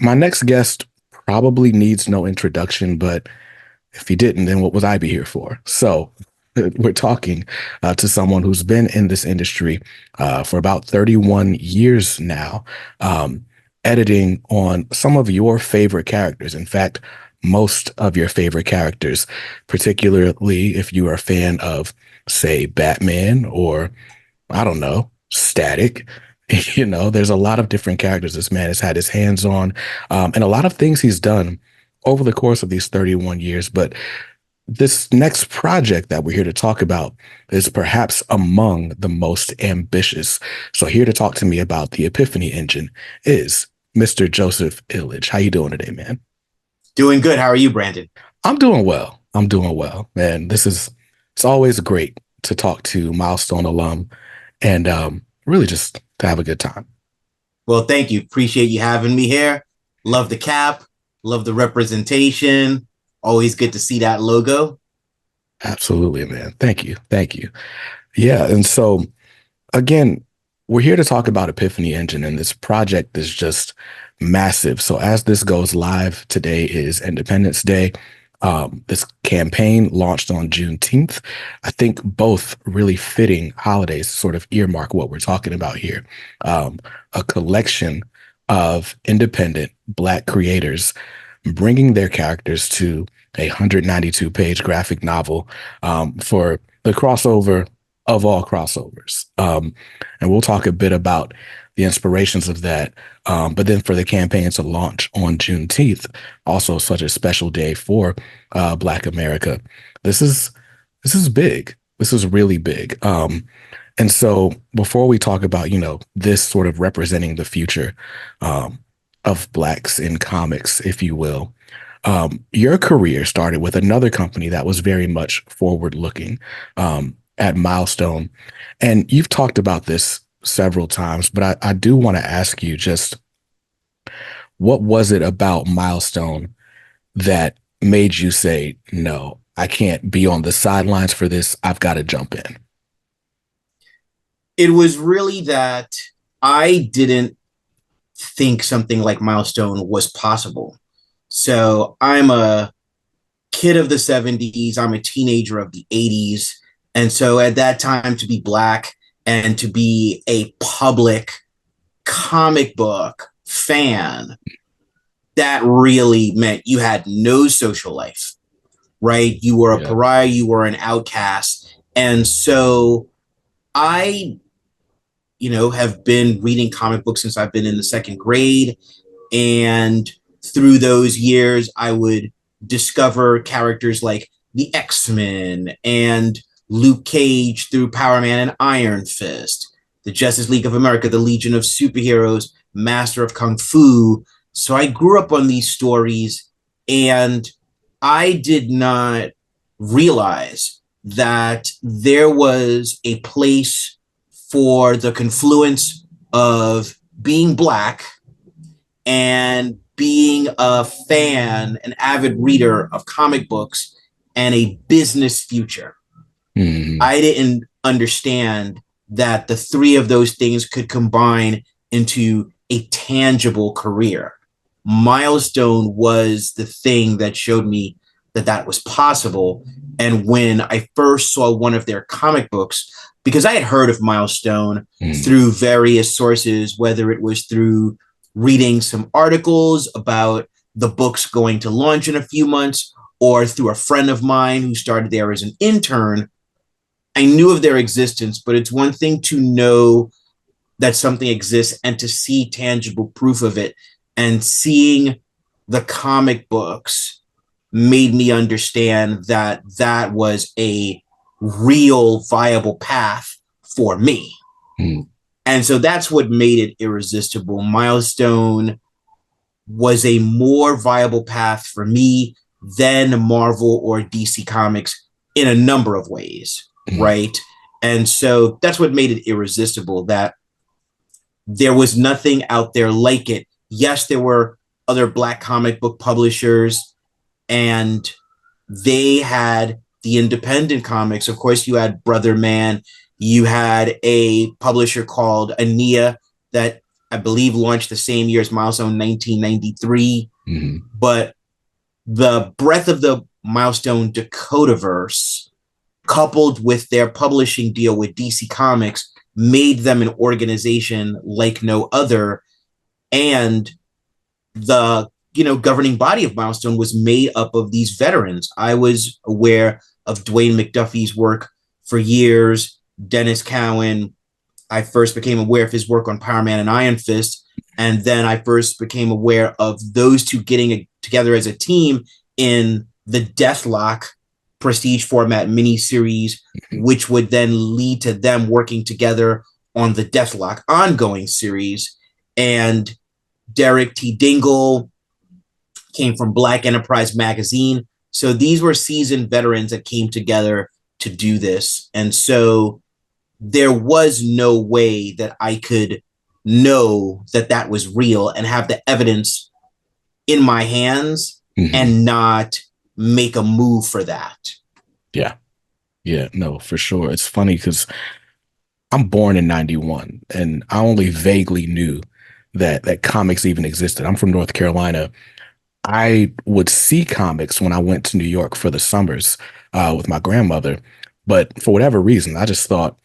My next guest probably needs no introduction, but if he didn't, then what would I be here for? So we're talking to someone who's been in this industry for about 31 years now, editing on some of your favorite characters. In fact, most of your favorite characters, particularly if you are a fan of, say, Batman or I don't know, Static. There's a lot of different characters this man has had his hands on, and a lot of things he's done over the course of these 31 years. But this next project that we're here to talk about is perhaps among the most ambitious. So here to talk to me about the Epiphany Engine is Mr. Joseph Illich. How you doing today, man? Doing good. How are you, Brandon? I'm doing well. I'm doing well, man. It's always great to talk to Milestone alum and really just to have a good time. Well, thank you. Appreciate you having me here. Love the cap. Love the representation. Always good to see that logo. Absolutely, man. Thank you. Thank you. Yeah. And so, again, we're here to talk about Epiphany Engine, and this project is just massive. So, as this goes live, today is Independence Day. This campaign launched on Juneteenth. I think both really fitting holidays sort of earmark what we're talking about here. A collection of independent Black creators bringing their characters to a 192-page graphic novel for the crossover of all crossovers. And we'll talk a bit about the inspirations of that. But then for the campaign to launch on Juneteenth, also such a special day for Black America. This is big. This is really big. And so before we talk about, this sort of representing the future of Blacks in comics, if you will, your career started with another company that was very much forward looking at Milestone. And you've talked about this several times, but I do want to ask you just what was it about Milestone that made you say, no, I can't be on the sidelines for this. I've got to jump in. It was really that I didn't think something like Milestone was possible. So I'm a kid of the 70s. I'm a teenager of the 80s. And so at that time, to be Black and to be a public comic book fan, that really meant you had no social life, right? You were a pariah, you were an outcast. And so I, have been reading comic books since I've been in the second grade. And through those years, I would discover characters like the X-Men and Luke Cage through Power Man and Iron Fist, the Justice League of America, the Legion of Superheroes, Master of Kung Fu. So I grew up on these stories, and I did not realize that there was a place for the confluence of being Black and being a fan, an avid reader of comic books, and a business future. Mm-hmm. I didn't understand that the three of those things could combine into a tangible career. Milestone was the thing that showed me that that was possible. And when I first saw one of their comic books, because I had heard of Milestone through various sources, whether it was through reading some articles about the books going to launch in a few months, or through a friend of mine who started there as an intern, I knew of their existence. But it's one thing to know that something exists and to see tangible proof of it. And seeing the comic books made me understand that that was a real viable path for me. And so that's what made it irresistible. Milestone was a more viable path for me than Marvel or DC Comics in a number of ways, right? And so that's what made it irresistible, that there was nothing out there like it. Yes, there were other Black comic book publishers, and they had the independent comics. Of course, you had Brother Man. You had a publisher called Ania that I believe, launched the same year as Milestone, 1993. Mm-hmm. But the breadth of the Milestone Dakotaverse, coupled with their publishing deal with DC Comics, made them an organization like no other. And the governing body of Milestone was made up of these veterans. I was aware of Dwayne McDuffie's work for years, Dennis Cowan. I first became aware of his work on Power Man and Iron Fist. And then I first became aware of those two getting together as a team in the Deathlock prestige format miniseries, which would then lead to them working together on the Deathlock ongoing series. And Derek T. Dingle came from Black Enterprise magazine. So these were seasoned veterans that came together to do this. And so there was no way that I could know that that was real and have the evidence in my hands and not make a move for that. Yeah. Yeah, no, for sure. It's funny because I'm born in 91 and I only vaguely knew that comics even existed. I'm from North Carolina. I would see comics when I went to New York for the summers with my grandmother. But for whatever reason, I just thought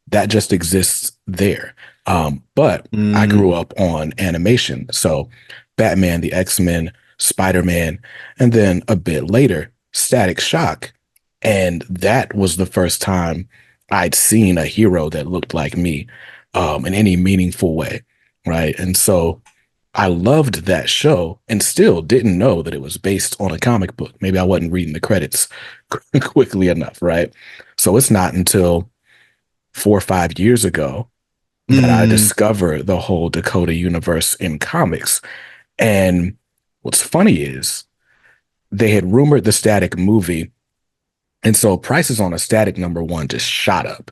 that just exists there. But I grew up on animation. So Batman, the X-Men, Spider-Man, and then a bit later, Static Shock. And that was the first time I'd seen a hero that looked like me in any meaningful way. Right. And so I loved that show and still didn't know that it was based on a comic book. Maybe I wasn't reading the credits quickly enough. Right. So it's not until 4 or 5 years ago that I discovered the whole Dakota universe in comics. And what's funny is they had rumored the Static movie. And so prices on a Static #1 just shot up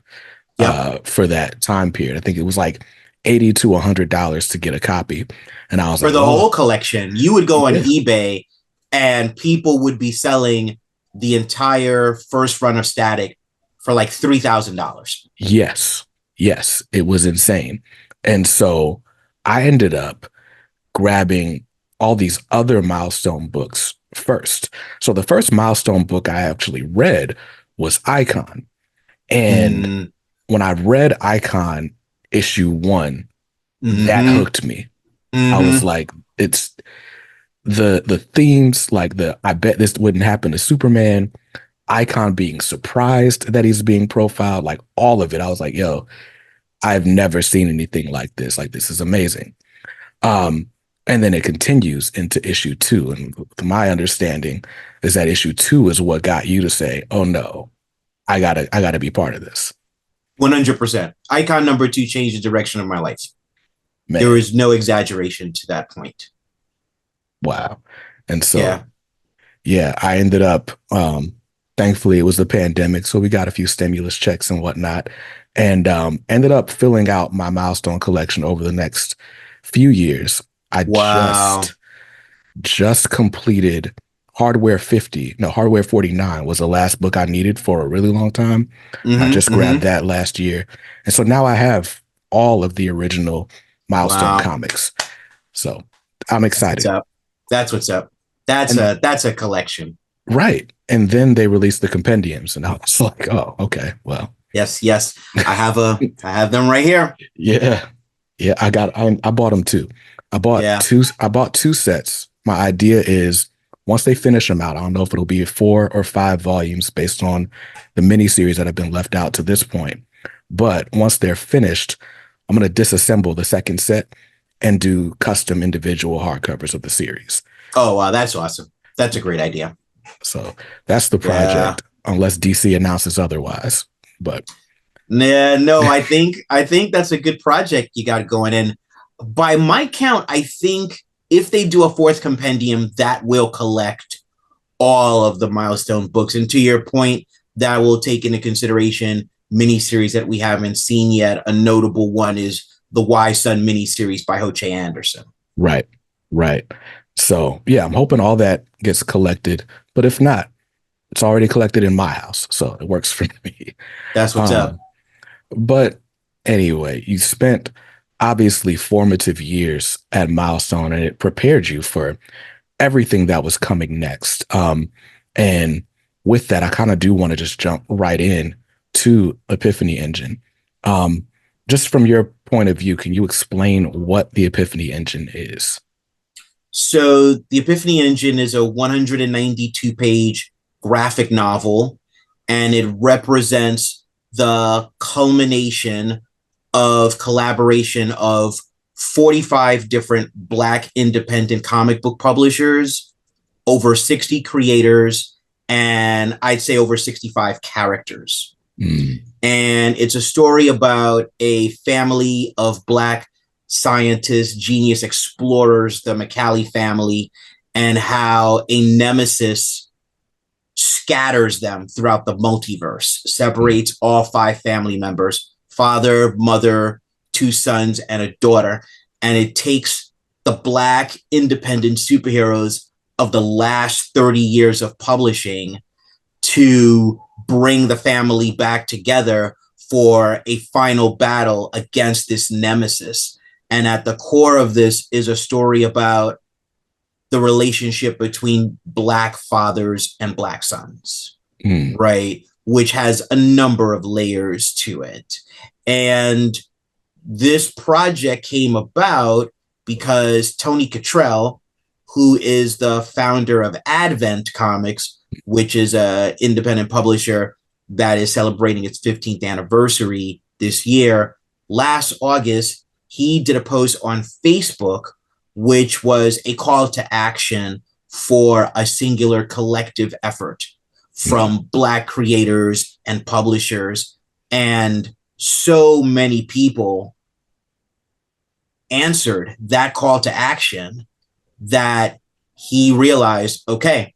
for that time period. I think it was like $80 to $100 to get a copy. And I was for the whole collection. You would go on eBay and people would be selling the entire first run of Static for like $3,000. Yes. Yes. It was insane. And so I ended up grabbing all these other Milestone books first. So the first Milestone book I actually read was Icon. And when I read Icon issue 1, that hooked me. I was like, it's the themes, like I bet this wouldn't happen to Superman, Icon being surprised that he's being profiled, like all of it. I was like, yo, I've never seen anything like this. Like, this is amazing. And then it continues into issue 2. And my understanding is that issue 2 is what got you to say, oh no, I gotta be part of this. 100%. Icon #2 changed the direction of my life. Man. There was no exaggeration to that point. Wow. And so, yeah, I ended up, thankfully it was the pandemic, so we got a few stimulus checks and whatnot, and ended up filling out my Milestone collection over the next few years. I just completed Hardware 49 was the last book I needed for a really long time. I just grabbed that last year. And so now I have all of the original Milestone comics. So I'm excited. That's what's up. That's a collection. Right. And then they released the compendiums and I was like, oh, okay, well. Yes. I have them right here. Yeah. Yeah. I bought them too. I bought two sets. My idea is once they finish them out, I don't know if it'll be 4 or 5 volumes based on the miniseries that have been left out to this point. But once they're finished, I'm going to disassemble the second set and do custom individual hardcovers of the series. Oh, wow. That's awesome. That's a great idea. So that's the project, unless DC announces otherwise. But no, I think that's a good project you got going. And by my count, I think if they do a 4th compendium, that will collect all of the Milestone books. And to your point, that will take into consideration miniseries that we haven't seen yet. A notable one is the Y Son miniseries by Ho-Che Anderson. Right. So, yeah, I'm hoping all that gets collected. But if not, it's already collected in my house. So it works for me. That's what's up. But anyway, you spent obviously formative years at Milestone, and it prepared you for everything that was coming next. And with that, I kind of do want to just jump right in to Epiphany Engine. Um, just from your point of view, can you explain what the Epiphany Engine is? So, the Epiphany Engine is a 192-page graphic novel, and it represents the culmination of collaboration of 45 different Black independent comic book publishers, over 60 creators, and I'd say over 65 characters. Mm. And it's a story about a family of Black scientists, genius explorers, the McCallie family, and how a nemesis scatters them throughout the multiverse, separates all 5 family members, father, mother, 2 sons, and a daughter. And it takes the Black independent superheroes of the last 30 years of publishing to bring the family back together for a final battle against this nemesis. And at the core of this is a story about the relationship between Black fathers and Black sons, right? Which has a number of layers to it. And this project came about because Tony Cottrell, who is the founder of Advent Comics, which is an independent publisher that is celebrating its 15th anniversary this year, last August, he did a post on Facebook, which was a call to action for a singular collective effort from Black creators and publishers. And so many people answered that call to action that he realized, okay,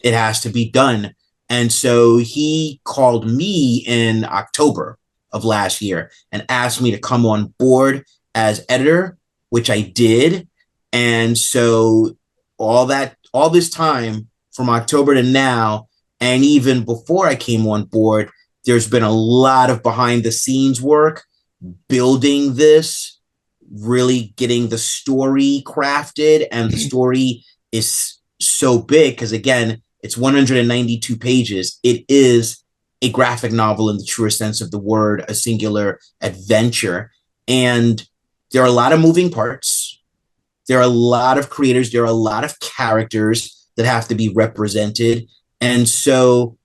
it has to be done. And so he called me in October of last year and asked me to come on board as editor, which I did. And so all this time from October to now, and even before I came on board, there's been a lot of behind the scenes work, building this, really getting the story crafted. And the story is so big because, again, it's 192 pages. It is a graphic novel in the truest sense of the word, a singular adventure. And there are a lot of moving parts. There are a lot of creators. There are a lot of characters that have to be represented. And so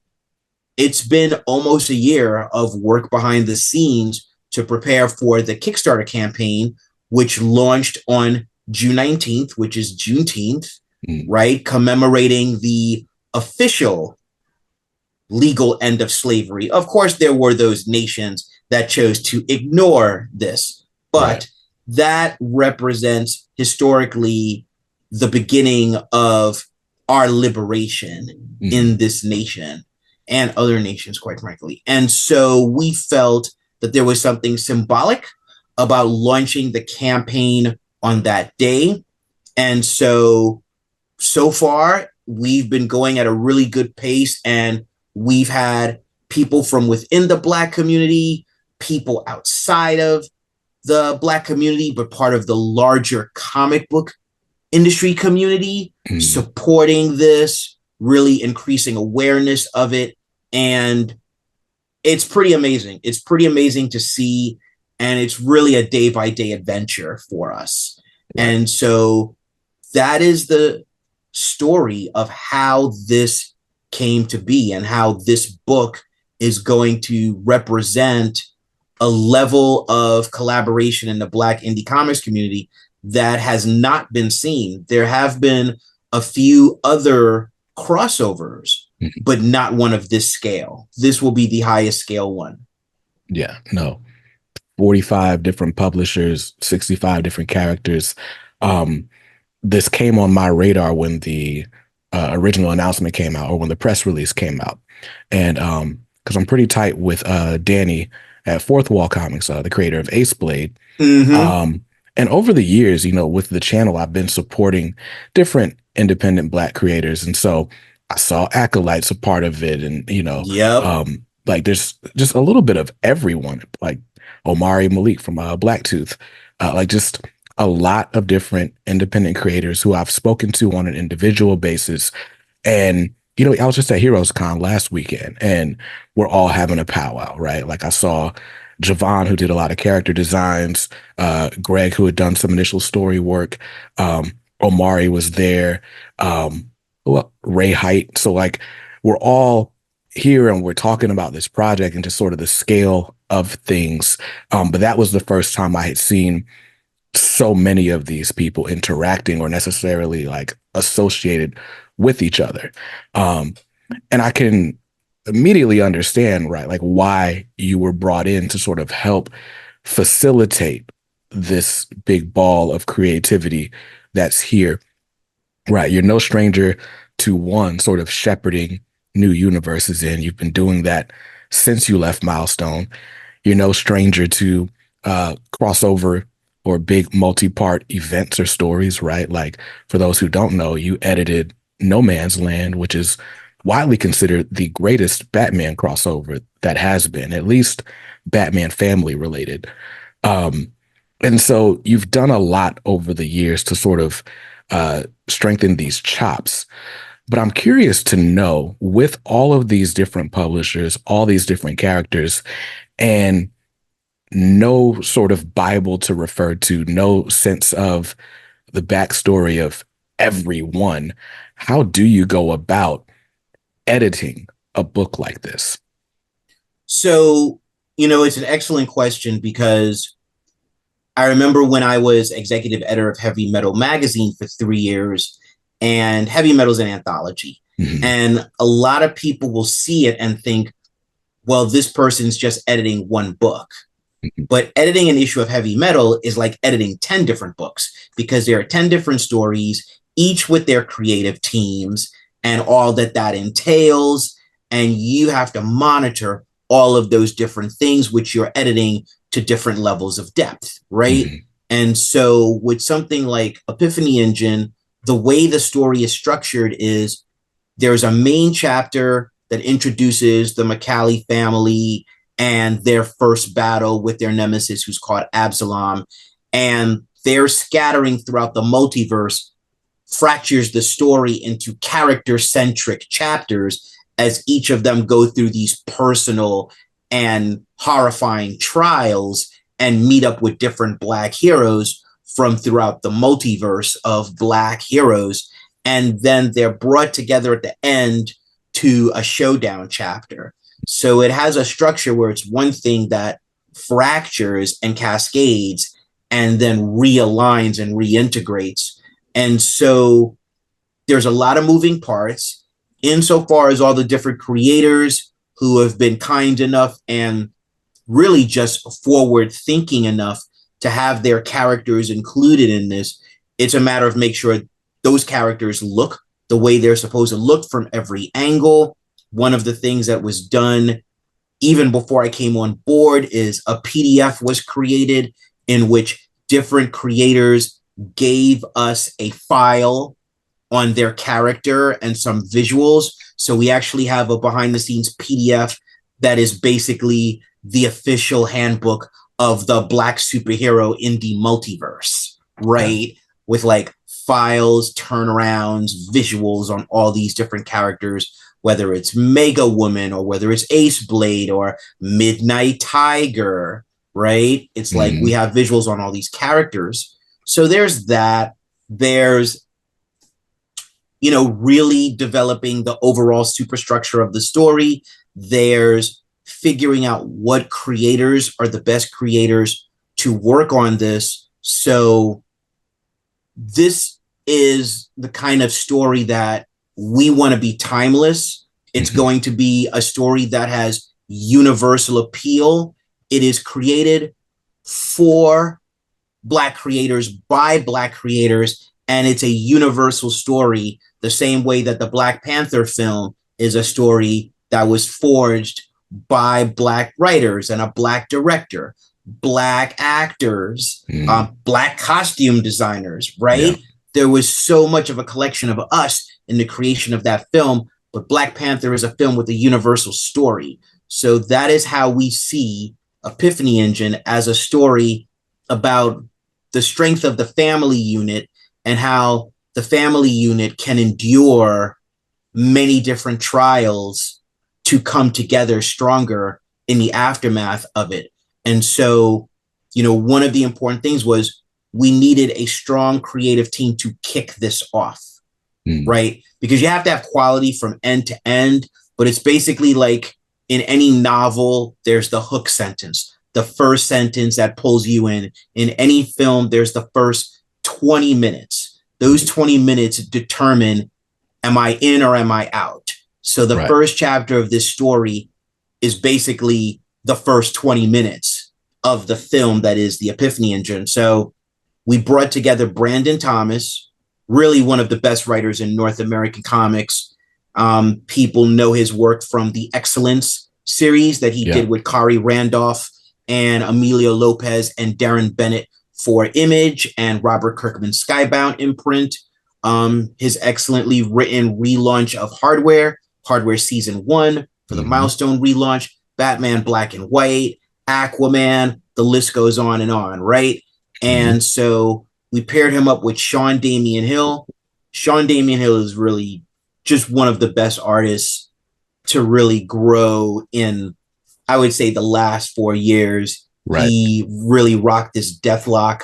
it's been almost a year of work behind the scenes to prepare for the Kickstarter campaign, which launched on June 19th, which is Juneteenth, right? Commemorating the official legal end of slavery. Of course, there were those nations that chose to ignore this, but that represents historically the beginning of our liberation in this nation and other nations, quite frankly. And so we felt that there was something symbolic about launching the campaign on that day. And so far, we've been going at a really good pace, and we've had people from within the Black community, people outside of the Black community, but part of the larger comic book industry community supporting this, really increasing awareness of it. And it's pretty amazing. It's pretty amazing to see. And it's really a day by day adventure for us. And so that is the story of how this came to be and how this book is going to represent a level of collaboration in the Black indie comics community that has not been seen. There have been a few other crossovers, but not one of this scale. This will be the highest scale one. Yeah, no. 45 different publishers, 65 different characters. This came on my radar when the original announcement came out, or when the press release came out. And because I'm pretty tight with Danny at Fourth Wall Comics, the creator of Aceblade. And over the years, with the channel, I've been supporting different independent Black creators. And so I saw Acolytes a part of it. And, like there's just a little bit of everyone, like Omari Malik from Blacktooth, like just a lot of different independent creators who I've spoken to on an individual basis. And, you know, I was just at Heroes Con last weekend and we're all having a powwow, right? Like I saw Javon, who did a lot of character designs, Greg, who had done some initial story work, Omari was there, Ray Height. So like we're all here and we're talking about this project and just sort of the scale of things. But that was the first time I had seen so many of these people interacting or necessarily like associated with each other. And I can immediately understand, right, like why you were brought in to sort of help facilitate this big ball of creativity that's here, right? You're no stranger to one sort of shepherding new universes in. You've been doing that since you left Milestone. You're no stranger to crossover or big multi-part events or stories, right? Like for those who don't know, you edited No Man's Land, which is widely considered the greatest Batman crossover that has been, at least Batman family related. And so you've done a lot over the years to sort of strengthen these chops. But I'm curious to know, with all of these different publishers, all these different characters, and no sort of Bible to refer to, no sense of the backstory of everyone, how do you go about editing a book like this? So, you know, it's an excellent question because I remember when I was executive editor of Heavy Metal magazine for 3 years, and Heavy Metal is an anthology. Mm-hmm. And a lot of people will see it and think, well, this person's just editing one book. Mm-hmm. But editing an issue of Heavy Metal is like editing 10 different books because there are 10 different stories, each with their creative teams and all that entails. And you have to monitor all of those different things, which you're editing to different levels of depth, right? Mm-hmm. And so with something like Epiphany Engine, the way the story is structured is there's a main chapter that introduces the McCallie family and their first battle with their nemesis, who's called Absalom. And their scattering throughout the multiverse fractures the story into character-centric chapters as each of them go through these personal and horrifying trials and meet up with different Black heroes from throughout the multiverse of Black heroes. And then they're brought together at the end to a showdown chapter. So it has a structure where it's one thing that fractures and cascades and then realigns and reintegrates. And so there's a lot of moving parts insofar as all the different creators who have been kind enough and really just forward thinking enough to have their characters included in this. It's a matter of make sure those characters look the way they're supposed to look from every angle. One of the things that was done even before I came on board is a PDF was created in which different creators gave us a file on their character and some visuals. So we actually have a behind the scenes PDF that is basically the official handbook of the Black superhero indie multiverse, right? Yeah. With like files, turnarounds, visuals on all these different characters, whether it's Mega Woman or whether it's Aceblade or Midnight Tiger, right? It's like we have visuals on all these characters. So there's that. There's, you know, really developing the overall superstructure of the story. There's figuring out what creators are the best creators to work on this. So this is the kind of story that we want to be timeless. It's going to be a story that has universal appeal. It is created for Black creators by Black creators, and it's a universal story, the same way that the Black Panther film is a story that was forged by Black writers and a Black director, Black actors, Black costume designers, right? Yeah. There was so much of a collection of us in the creation of that film, but Black Panther is a film with a universal story. So that is how we see Epiphany Engine as a story about the strength of the family unit and how the family unit can endure many different trials to come together stronger in the aftermath of it. And so, one of the important things was we needed a strong creative team to kick this off, right? Because you have to have quality from end to end, but it's basically like in any novel, there's the hook sentence, the first sentence that pulls you in. In any film, there's the first 20 minutes. Those 20 minutes determine, am I in or am I out? So the first chapter of this story is basically the first 20 minutes of the film that is the Epiphany Engine. So we brought together Brandon Thomas, really one of the best writers in North American comics. People know his work from the Excellence series that he did with Kari Randolph and Emilio Lopez and Darren Bennett for Image, and Robert Kirkman's Skybound imprint. His excellently written relaunch of Hardware Season 1 for the Milestone relaunch, Batman Black and White, Aquaman, the list goes on, right? And so we paired him up with Sean Damian Hill. Sean Damian Hill is really just one of the best artists to really grow in, I would say, the last 4 years. He really rocked this Deathlock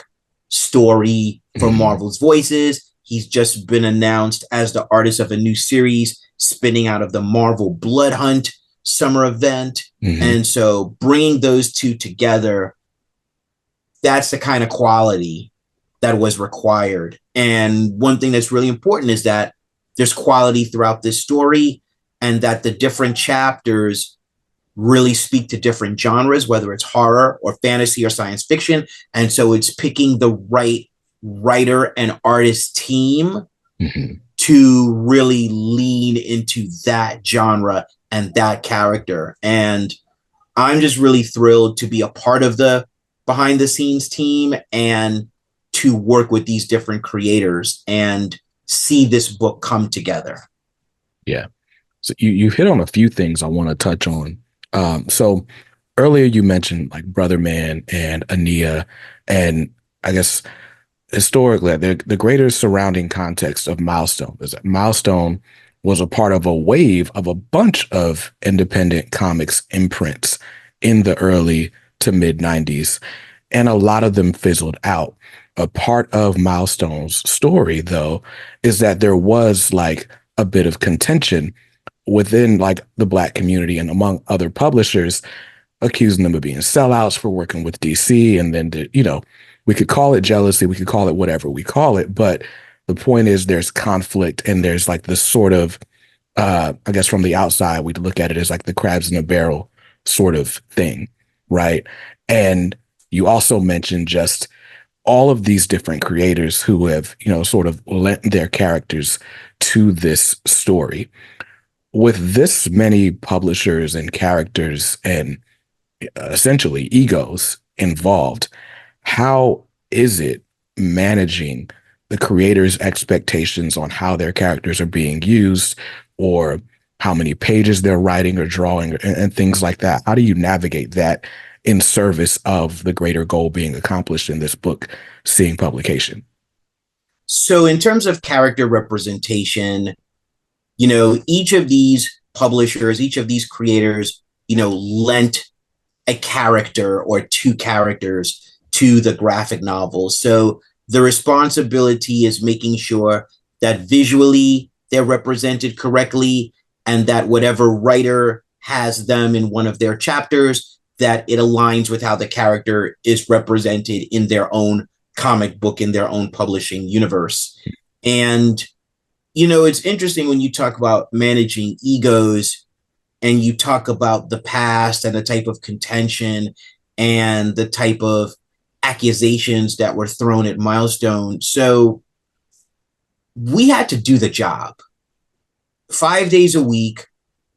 story for Marvel's Voices. He's just been announced as the artist of a new series spinning out of the Marvel Blood Hunt summer event. And so bringing those two together, that's the kind of quality that was required. And one thing that's really important is that there's quality throughout this story, and that the different chapters really speak to different genres, whether it's horror or fantasy or science fiction. And so it's picking the right writer and artist team to really lean into that genre and that character. And I'm just really thrilled to be a part of the behind the scenes team and to work with these different creators and see this book come together. Yeah. So you hit on a few things I want to touch on. So earlier you mentioned like Brother Man and Ania, and I guess historically the greater surrounding context of Milestone is that Milestone was a part of a wave of a bunch of independent comics imprints in the early to mid 90s, and a lot of them fizzled out. A part of Milestone's story, though, is that there was like a bit of contention within like the Black community and among other publishers, accusing them of being sellouts for working with DC. And then, we could call it jealousy, we could call it whatever we call it. But the point is there's conflict, and there's like this sort of, I guess from the outside, we'd look at it as like the crabs in a barrel sort of thing, right? And you also mentioned just all of these different creators who have, sort of lent their characters to this story. With this many publishers and characters and essentially egos involved, how is it managing the creators' expectations on how their characters are being used, or how many pages they're writing or drawing, and things like that? How do you navigate that in service of the greater goal being accomplished in this book seeing publication? So in terms of character representation, each of these publishers, each of these creators, lent a character or two characters to the graphic novel. So the responsibility is making sure that visually they're represented correctly, and that whatever writer has them in one of their chapters, that it aligns with how the character is represented in their own comic book, in their own publishing universe. And it's interesting when you talk about managing egos and you talk about the past and the type of contention and the type of accusations that were thrown at Milestone. So we had to do the job 5 days a week.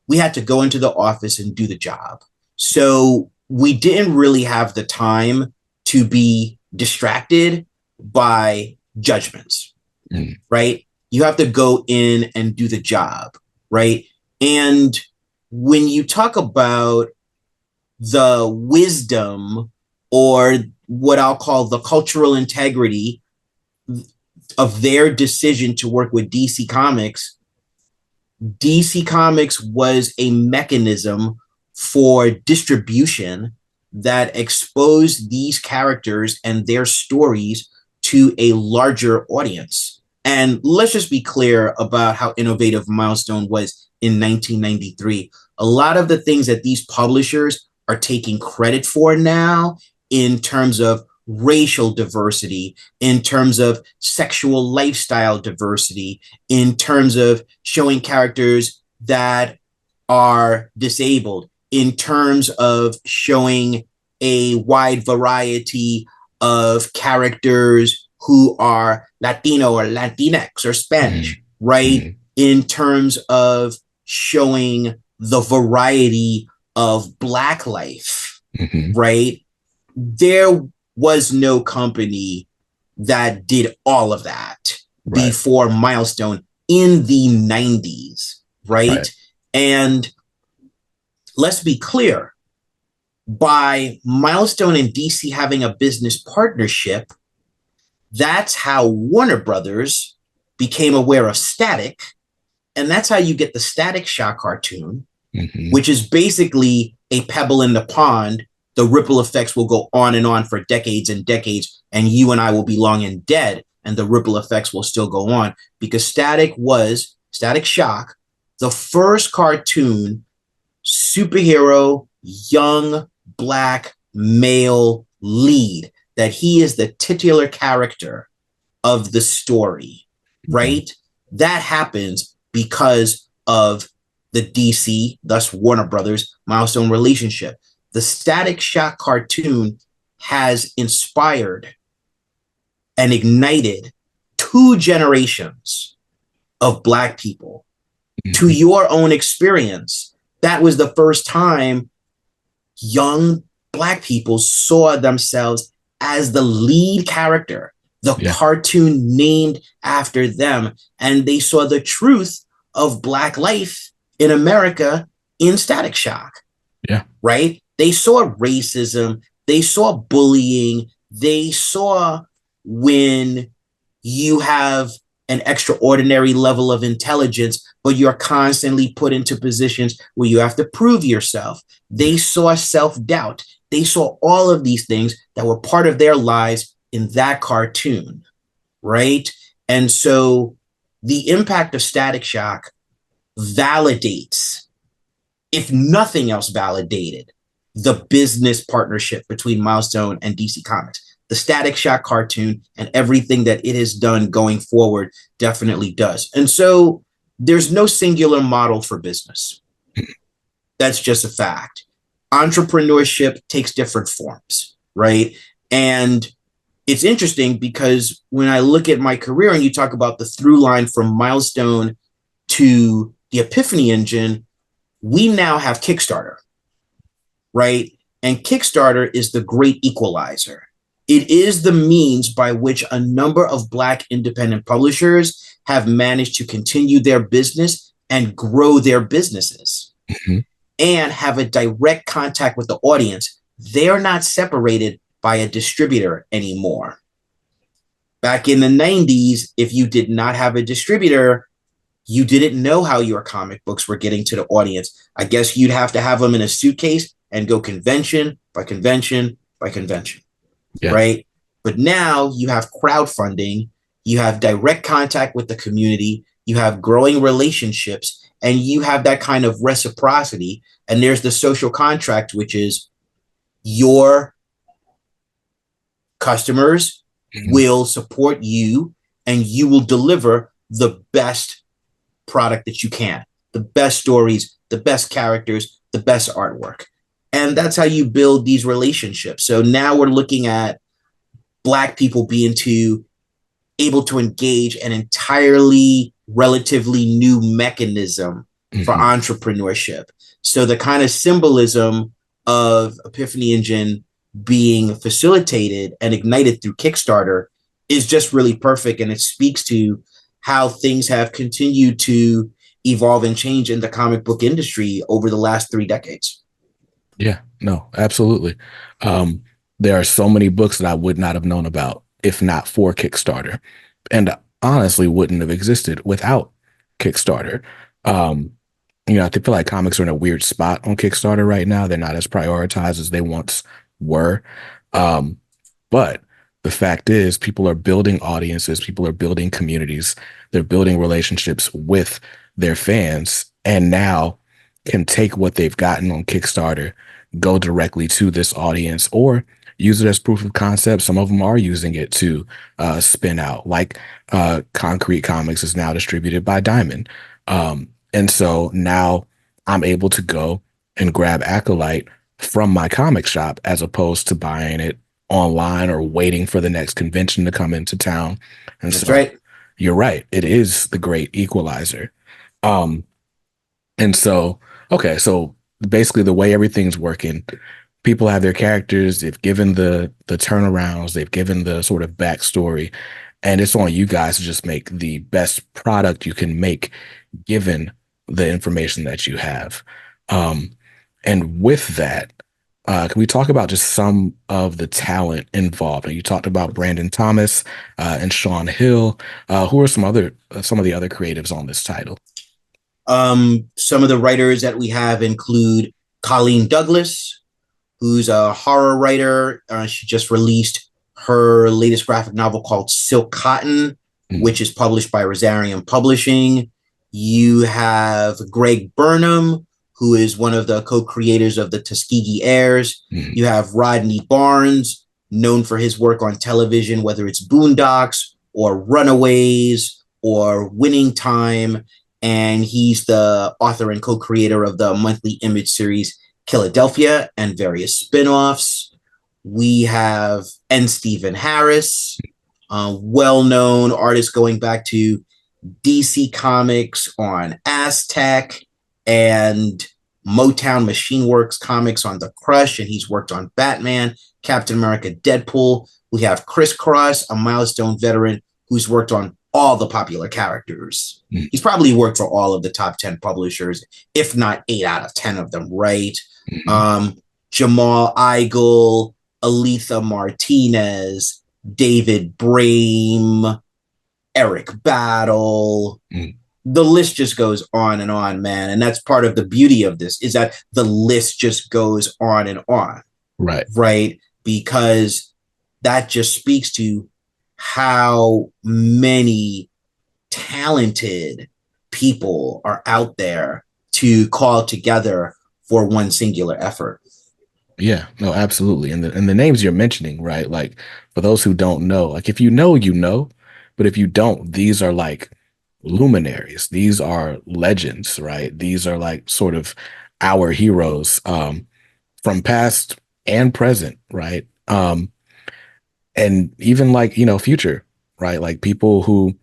We had to go into the office and do the job. So we didn't really have the time to be distracted by judgments, right? You have to go in and do the job, right? And when you talk about, the wisdom, or what I'll call the cultural integrity of their decision to work with DC Comics. DC Comics was a mechanism for distribution that exposed these characters and their stories to a larger audience. And let's just be clear about how innovative Milestone was in 1993. A lot of the things that these publishers are taking credit for now, in terms of racial diversity, in terms of sexual lifestyle diversity, in terms of showing characters that are disabled, in terms of showing a wide variety of characters who are Latino or Latinx or Spanish, right? In terms of showing the variety of Black life, right? There was no company that did all of that before Milestone in the 90s, right? And let's be clear, by Milestone and DC having a business partnership, that's how Warner Brothers became aware of Static. And that's how you get the Static Shock cartoon, which is basically a pebble in the pond. The ripple effects will go on and on for decades and decades, and you and I will be long and dead, and the ripple effects will still go on, because Static Shock, the first cartoon superhero, young Black male lead, that he is the titular character of the story, right? That happens because of the DC, thus Warner Brothers, Milestone relationship. The Static Shock cartoon has inspired and ignited 2 generations of Black people. To your own experience, that was the first time young Black people saw themselves as the lead character, the cartoon named after them, and they saw the truth of Black life in America in Static Shock. Right? They saw racism, they saw bullying, they saw when you have an extraordinary level of intelligence, but you're constantly put into positions where you have to prove yourself. They saw self-doubt. They saw all of these things that were part of their lives in that cartoon, right? And so the impact of Static Shock validates, if nothing else validated, the business partnership between Milestone and DC Comics. The Static Shock cartoon and everything that it has done going forward definitely does. And so there's no singular model for business. That's just a fact. Entrepreneurship takes different forms, right? And it's interesting because when I look at my career and you talk about the through line from Milestone to the Epiphany Engine, we now have Kickstarter, right? And Kickstarter is the great equalizer. It is the means by which a number of Black independent publishers have managed to continue their business and grow their businesses and have a direct contact with the audience. They're not separated by a distributor anymore. Back in the 90s, if you did not have a distributor, you didn't know how your comic books were getting to the audience. I guess you'd have to have them in a suitcase and go convention by convention by convention, right? But now you have crowdfunding, you have direct contact with the community, you have growing relationships, and you have that kind of reciprocity. And there's the social contract, which is your customers will support you and you will deliver the best product that you can, the best stories, the best characters, the best artwork. And that's how you build these relationships. So now we're looking at Black people being able to engage an entirely relatively new mechanism for entrepreneurship. So the kind of symbolism of Epiphany Engine being facilitated and ignited through Kickstarter is just really perfect. And it speaks to how things have continued to evolve and change in the comic book industry over the last 3 decades. Yeah, no, absolutely. Um, there are so many books that I would not have known about if not for Kickstarter, and honestly wouldn't have existed without Kickstarter. Um, I feel like comics are in a weird spot on Kickstarter right now. They're not as prioritized as they once were. Um, but the fact is, people are building audiences, people are building communities, they're building relationships with their fans, and now can take what they've gotten on Kickstarter, go directly to this audience, or use it as proof of concept. Some of them are using it to spin out, like Concrete Comics is now distributed by Diamond. And so now I'm able to go and grab Acolyte from my comic shop as opposed to buying it online or waiting for the next convention to come into town. And That's so right. you're right. It is the great equalizer. Um, and so, okay, so basically the way everything's working, people have their characters, they've given the turnarounds, they've given the sort of backstory, and it's on you guys to just make the best product you can make given the information that you have. Um, and with that, can we talk about just some of the talent involved? And you talked about Brandon Thomas and Sean Hill. Who are some of the other creatives on this title? Some of the writers that we have include Colleen Douglas, who's a horror writer. She just released her latest graphic novel called Silk Cotton, Mm, which is published by Rosarium Publishing. You have Greg Burnham, who is one of the co-creators of the Tuskegee Airs. mm, You have Rodney Barnes, known for his work on television, whether it's Boondocks or Runaways or Winning Time. And he's the author and co-creator of the monthly image series Philadelphia and various spin-offs. We have Stephen Harris, well-known artist going back to DC Comics on Aztec and Motown Machine Works Comics on The Crush, and he's worked on Batman, Captain America, Deadpool. We have Chris Cross, a Milestone veteran who's worked on all the popular characters. mm, He's probably worked for all of the top 10 publishers, if not 8 out of 10 of them, right? mhm. Um, Jamal Igle, Aletha Martinez, David Brame, Eric Battle. Mm, The list just goes on, man. And that's part of the beauty of this is that the list just goes on, right. right? Because that just speaks to how many talented people are out there to call together for one singular effort. Yeah, no, absolutely. And the names you're mentioning, right? Like for those who don't know, like if you know, you know, but if you don't, these are like luminaries. These are legends, right? These are like sort of our heroes from past and present, right? And even like, future, right? Like people who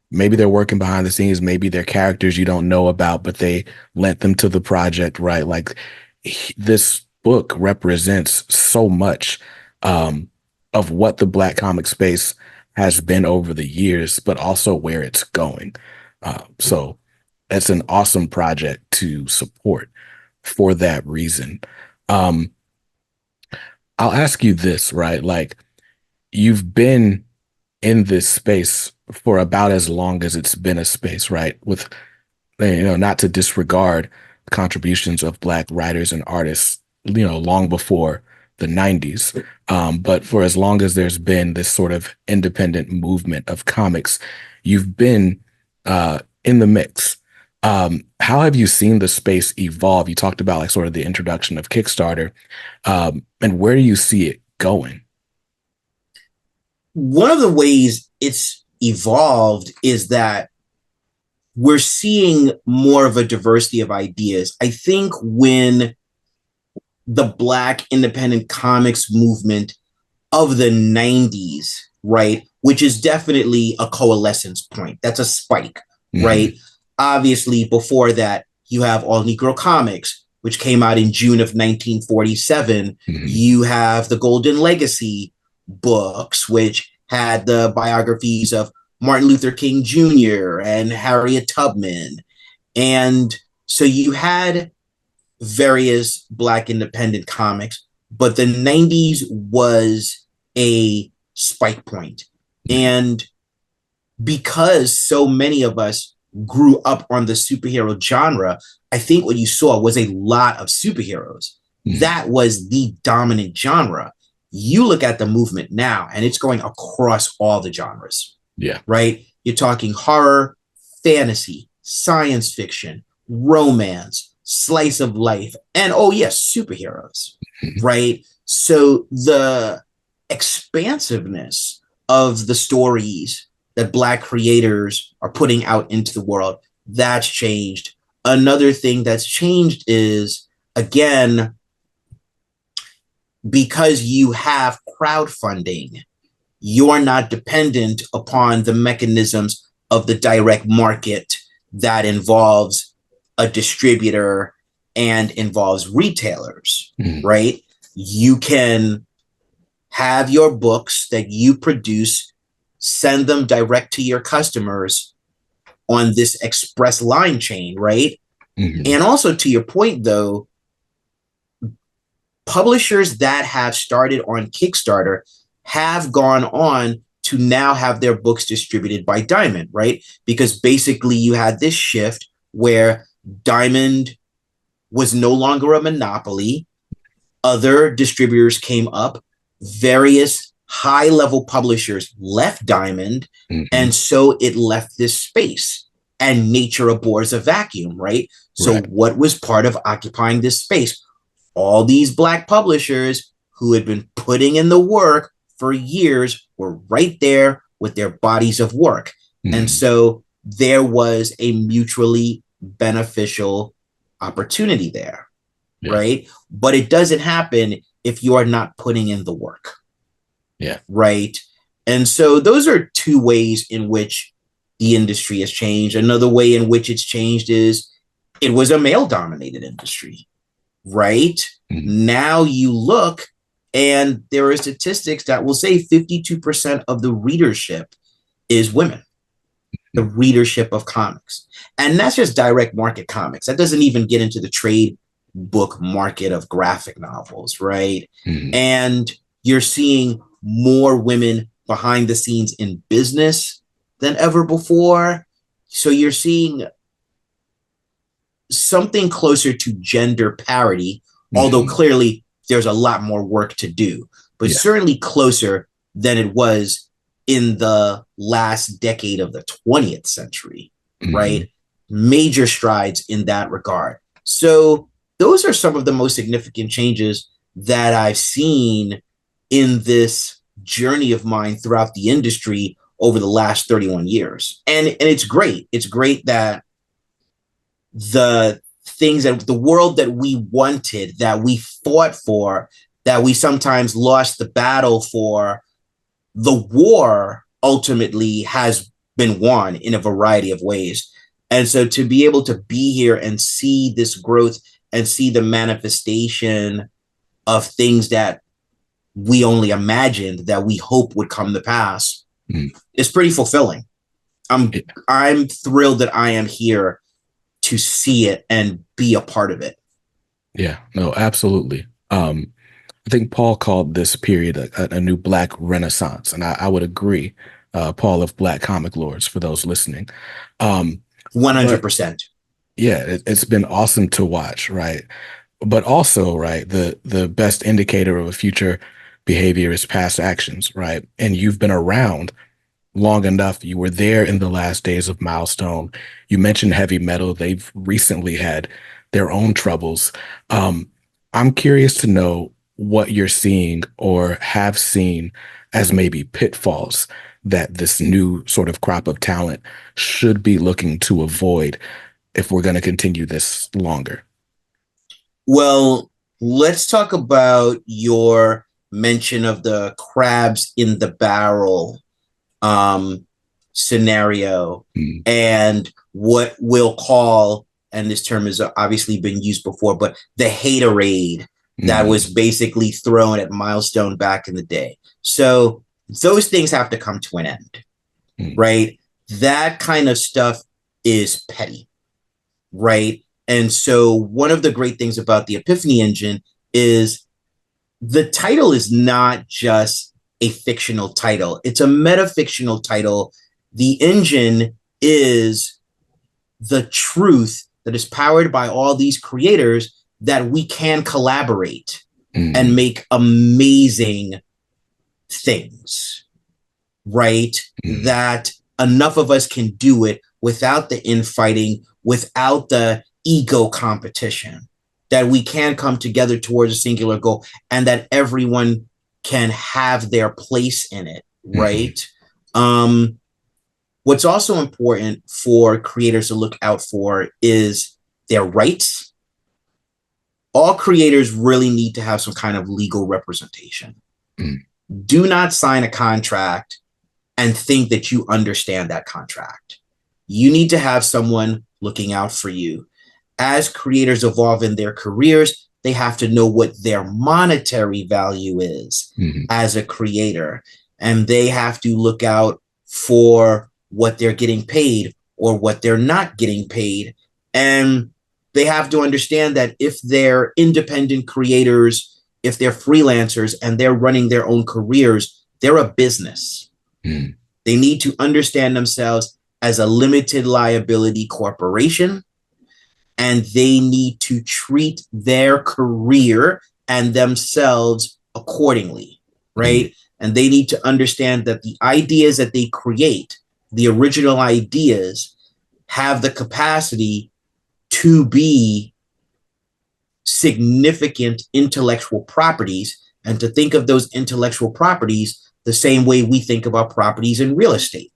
maybe they're working behind the scenes, maybe they're characters you don't know about, but they lent them to the project, right? Like this book represents so much um, of what the Black comic space has been over the years, but also where it's going. So it's an awesome project to support for that reason. Um, I'll ask you this, right? Like you've been in this space for about as long as it's been a space, right? With not to disregard contributions of Black writers and artists, long before the 90s. But for as long as there's been this sort of independent movement of comics, you've been in the mix. How have you seen the space evolve? You talked about like sort of the introduction of Kickstarter, and where do you see it going? One of the ways it's evolved is that we're seeing more of a diversity of ideas. I think when the Black independent comics movement of the 90s, right, which is definitely a coalescence point, that's a spike, Hmm. right? Obviously, before that, you have All Negro Comics, which came out in June of 1947. Hmm. You have the Golden Legacy books, which had the biographies of Martin Luther King Jr. and Harriet Tubman. And so you had various Black independent comics, but the 90s was a spike point. And because so many of us grew up on the superhero genre, I think what you saw was a lot of superheroes. That was the dominant genre. You look at the movement now, and it's going across all the genres. Yeah. Right? You're talking horror, fantasy, science fiction, romance, slice of life, and oh yes, superheroes. Right? So the expansiveness of the stories that Black creators are putting out into the world, that's changed. Another thing that's changed is, again, because you have crowdfunding, you're not dependent upon the mechanisms of the direct market that involves a distributor and involves retailers, right? You can have your books that you produce, send them direct to your customers on this express line chain, right? And also, to your point, though, publishers that have started on Kickstarter have gone on to now have their books distributed by Diamond, right? Because basically you had this shift where Diamond was no longer a monopoly. Other distributors came up. Various high-level publishers left Diamond, and so it left this space. And nature abhors a vacuum, right? So what was part of occupying this space? All these Black publishers who had been putting in the work for years were right there with their bodies of work. And so there was a mutually beneficial opportunity there, right? But it doesn't happen if you are not putting in the work. Right? And so those are two ways in which the industry has changed. Another way in which it's changed is it was a male-dominated industry, right? Now you look, and there are statistics that will say 52% of the readership is women, the readership of comics. And that's just direct market comics. That doesn't even get into the trade book market of graphic novels, right? And you're seeing more women behind the scenes in business than ever before. So you're seeing something closer to gender parity, although clearly there's a lot more work to do, but certainly closer than it was in the last decade of the 20th century, right? Major strides in that regard. So those are some of the most significant changes that I've seen in this journey of mine throughout the industry over the last 31 years. And it's great. It's great that the things that the world that we wanted, that we fought for, that we sometimes lost the battle for, the war ultimately has been won in a variety of ways. And so to be able to be here and see this growth and see the manifestation of things that we only imagined that we hope would come to pass is pretty fulfilling. I'm thrilled that I am here to see it and be a part of it. Yeah, no, absolutely. I think Paul called this period a new Black renaissance, and I would agree. Paul of Black Comic Lords, for those listening. 100%. Yeah, it's been awesome to watch, right? But also, right, the best indicator of a future behavior is past actions, right? And you've been around long enough. You were there in the last days of Milestone. You mentioned heavy metal. They've recently had their own troubles. I'm curious to know what you're seeing or have seen as maybe pitfalls that this new sort of crop of talent should be looking to avoid if we're going to continue this longer. Well, let's talk about your mention of the crabs in the barrel scenario and what we'll call, and this term has obviously been used before, but the haterade that was basically thrown at Milestone back in the day. So those things have to come to an end, right? That kind of stuff is petty, right? And so one of the great things about the Epiphany Engine is the title is not just a fictional title. It's a metafictional title. The engine is the truth that is powered by all these creators that we can collaborate and make amazing things, right? That enough of us can do it without the infighting, without the ego competition, that we can come together towards a singular goal and that everyone can have their place in it, right? What's also important for creators to look out for is their rights. All creators really need to have some kind of legal representation. Do not sign a contract and think that you understand that contract. You need to have someone looking out for you. As creators evolve in their careers, they have to know what their monetary value is as a creator. And they have to look out for what they're getting paid or what they're not getting paid. And they have to understand that if they're independent creators, if they're freelancers and they're running their own careers, they're a business. They need to understand themselves as a limited liability corporation, and they need to treat their career and themselves accordingly, right? And they need to understand that the ideas that they create, the original ideas, have the capacity to be significant intellectual properties, and to think of those intellectual properties the same way we think about properties in real estate,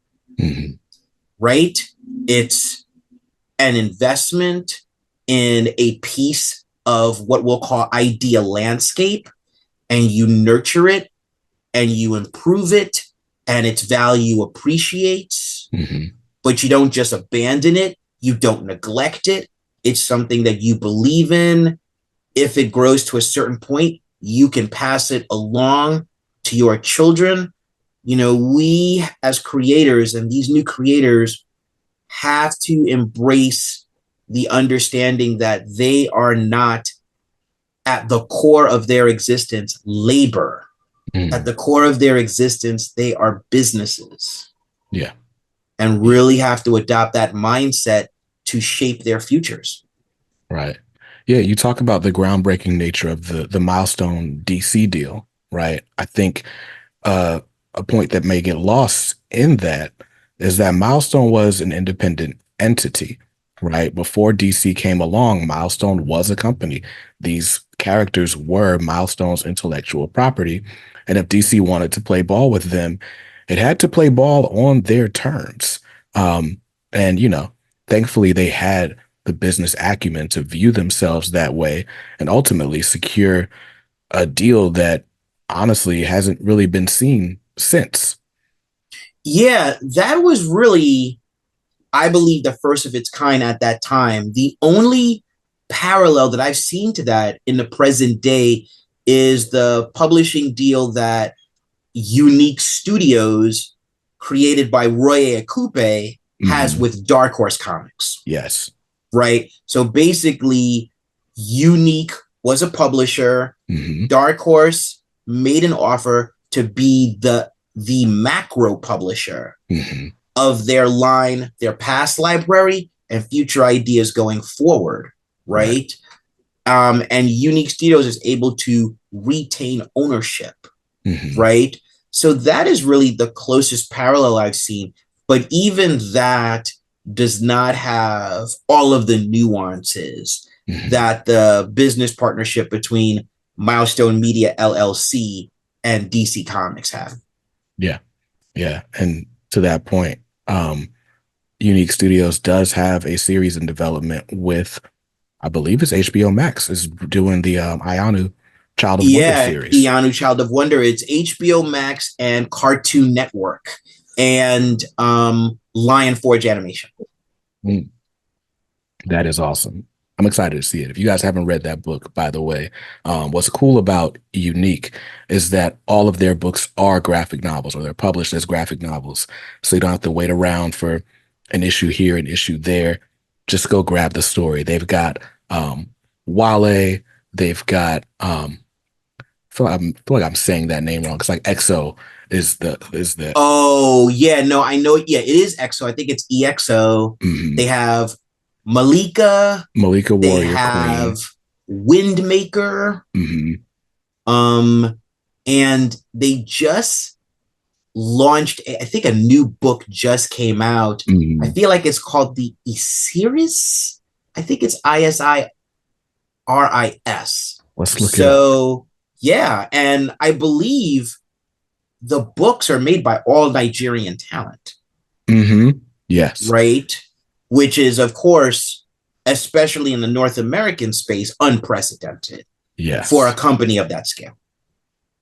right? It's an investment in a piece of what we'll call idea landscape, and you nurture it and you improve it and its value appreciates, but you don't just abandon it. You don't neglect it. It's something that you believe in. If it grows to a certain point, you can pass it along to your children. You know, we as creators and these new creators have to embrace the understanding that they are not at the core of their existence labor. At the core of their existence, they are businesses. And really have to adopt that mindset to shape their futures. Right. Yeah, you talk about the groundbreaking nature of the Milestone DC deal, right? I think a point that may get lost in that is that Milestone was an independent entity, right? Before DC came along, Milestone was a company. These characters were Milestone's intellectual property. And if DC wanted to play ball with them, it had to play ball on their terms. And, you know, thankfully they had the business acumen to view themselves that way and ultimately secure a deal that honestly hasn't really been seen since. Yeah, that was really, I believe, the first of its kind at that time. The only parallel that I've seen to that in the present day is the publishing deal that Unique Studios, created by Roy Akupe, has with Dark Horse Comics. Yes. Right? So basically, Unique was a publisher. Dark Horse made an offer to be the macro publisher of their line, their past library and future ideas going forward, right? And Unique Studios is able to retain ownership, right? So that is really the closest parallel I've seen. But even that does not have all of the nuances that the business partnership between Milestone Media LLC and DC Comics have. Yeah. Yeah. And to that point, Unique Studios does have a series in development with, I believe it's HBO Max is doing the Ianu Child of Wonder series. Ianu Child of Wonder. It's HBO Max and Cartoon Network and Lion Forge Animation. That is awesome. I'm excited to see it. If you guys haven't read that book, by the way, what's cool about Unique is that all of their books are graphic novels, or they're published as graphic novels. So you don't have to wait around for an issue here, an issue there. just go grab the story. They've got Wale. They've got feel like I'm saying that name wrong because like EXO is the Oh yeah, no, I know. Yeah, it is EXO. I think it's EXO. They mhm. have Malika. Malika They Warrior have Queen. Windmaker. Hmm. Um, and they just launched. I think a new book just came out. I Hmm. feel like it's called the Isiris. I think it's ISIRIS. Let's look it up. So yeah, and I believe the books are made by all Nigerian talent, Hmm. Yes. right? Which is, of course, especially in the North American space, unprecedented for a Yes. company of that scale.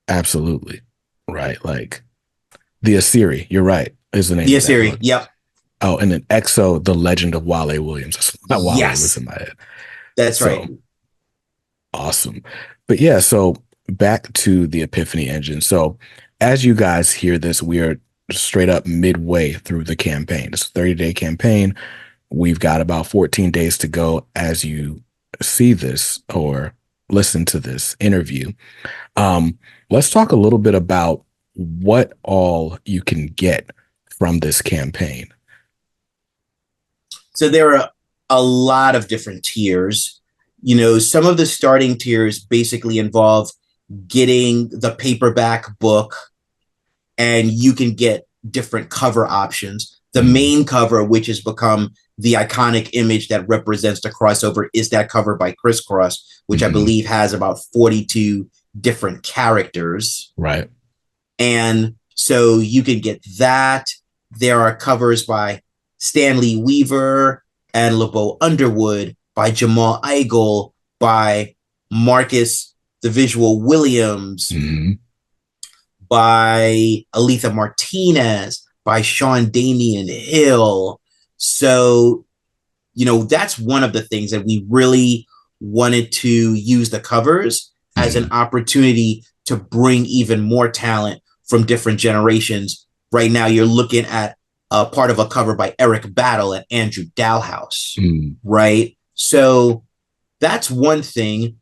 Absolutely. Right. Like the Asiri, you're right, is the name The of that Asiri. book. Yep. Oh, and then EXO, The Legend of Wale Williams. That's why Wale was Yes, in my head. that's right. So awesome. But yeah, so back to the Epiphany Engine. So as you guys hear this, we are straight up midway through the campaign. It's a 30-day campaign. We've got about 14 days to go as you see this or listen to this interview. Um, let's talk a little bit about what all you can get from this campaign. So there are a lot of different tiers. You know, some of the starting tiers basically involve getting the paperback book, and you can get different cover options. The Mm, main cover, which has become the iconic image that represents the crossover, is that cover by Crisscross, which I mhm. believe has about 42 different characters. Right. And so you can get that. There are covers by Stanley Weaver and LeBeau Underwood, by Jamal Igle, by Marcus the Visual Williams, Hmm. by Aletha Martinez, by Sean Damian Hill. So, you know, that's one of the things that we really wanted to use the covers as an Hmm. opportunity to bring even more talent from different generations. Right now, you're looking at a part of a cover by Eric Battle and Andrew Dalhouse, Mm. right? So that's one thing.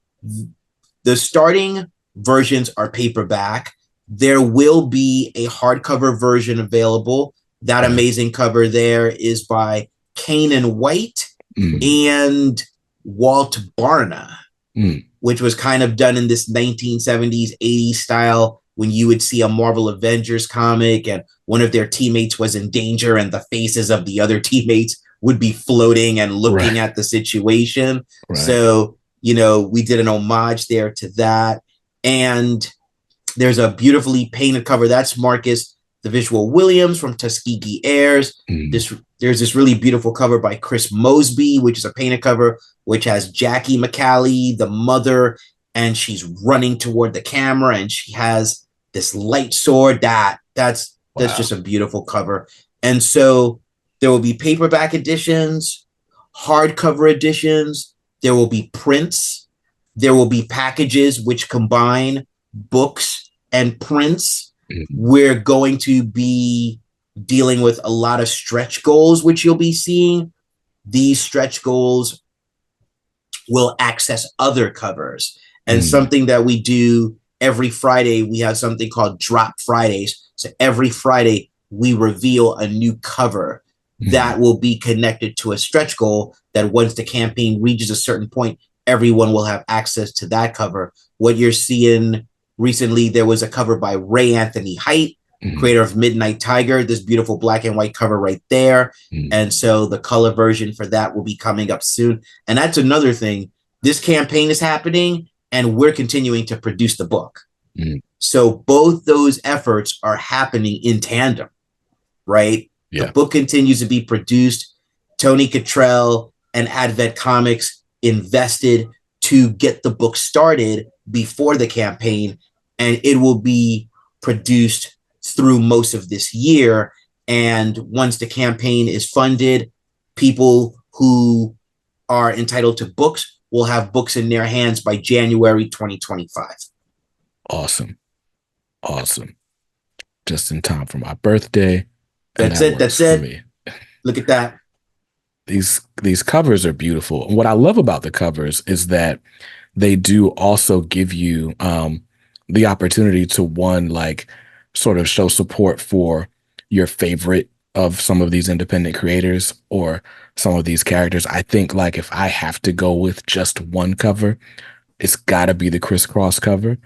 The starting versions are paperback. There will be a hardcover version available. That Right. amazing cover there is by Kanan White Mm. and Walt Barna, Mm. which was kind of done in this 1970s, 80s style when you would see a Marvel Avengers comic and one of their teammates was in danger and the faces of the other teammates would be floating and looking Right. at the situation. Right. So, you know, we did an homage there to that. And there's a beautifully painted cover. That's Marcus the Visual Williams from Tuskegee Airs. Mm. There's this really beautiful cover by Chris Mosby, which is a painted cover, which has Jackie McCallie, the mother, and she's running toward the camera, and she has this light sword. That's Wow. just a beautiful cover. And so there will be paperback editions, hardcover editions. There will be prints. There will be packages which combine books and prints. Mm. We're going to be dealing with a lot of stretch goals, which you'll be seeing. These stretch goals will access other covers. And Mm. something that we do every Friday, we have something called Drop Fridays. So every Friday, we reveal a new cover Mm. that will be connected to a stretch goal that once the campaign reaches a certain point, everyone will have access to that cover. What you're seeing recently, there was a cover by Ray Anthony Height, Mm. creator of Midnight Tiger, this beautiful black and white cover right there. Mm. And so the color version for that will be coming up soon. And that's another thing. This campaign is happening and we're continuing to produce the book. Mm. So both those efforts are happening in tandem, right? The Yeah. book continues to be produced. Tony Cottrell and Advent Comics invested to get the book started before the campaign, and it will be produced through most of this year. And once the campaign is funded, people who are entitled to books will have books in their hands by January 2025. Awesome. Awesome. Just in time for my birthday. And That's that it. works That's for it. me. Look at that. these covers are beautiful. And what I love about the covers is that they do also give you the opportunity to one, like, sort of show support for your favorite of some of these independent creators or some of these characters. I think, like, if I have to go with just one cover, it's got to be the crisscross cover,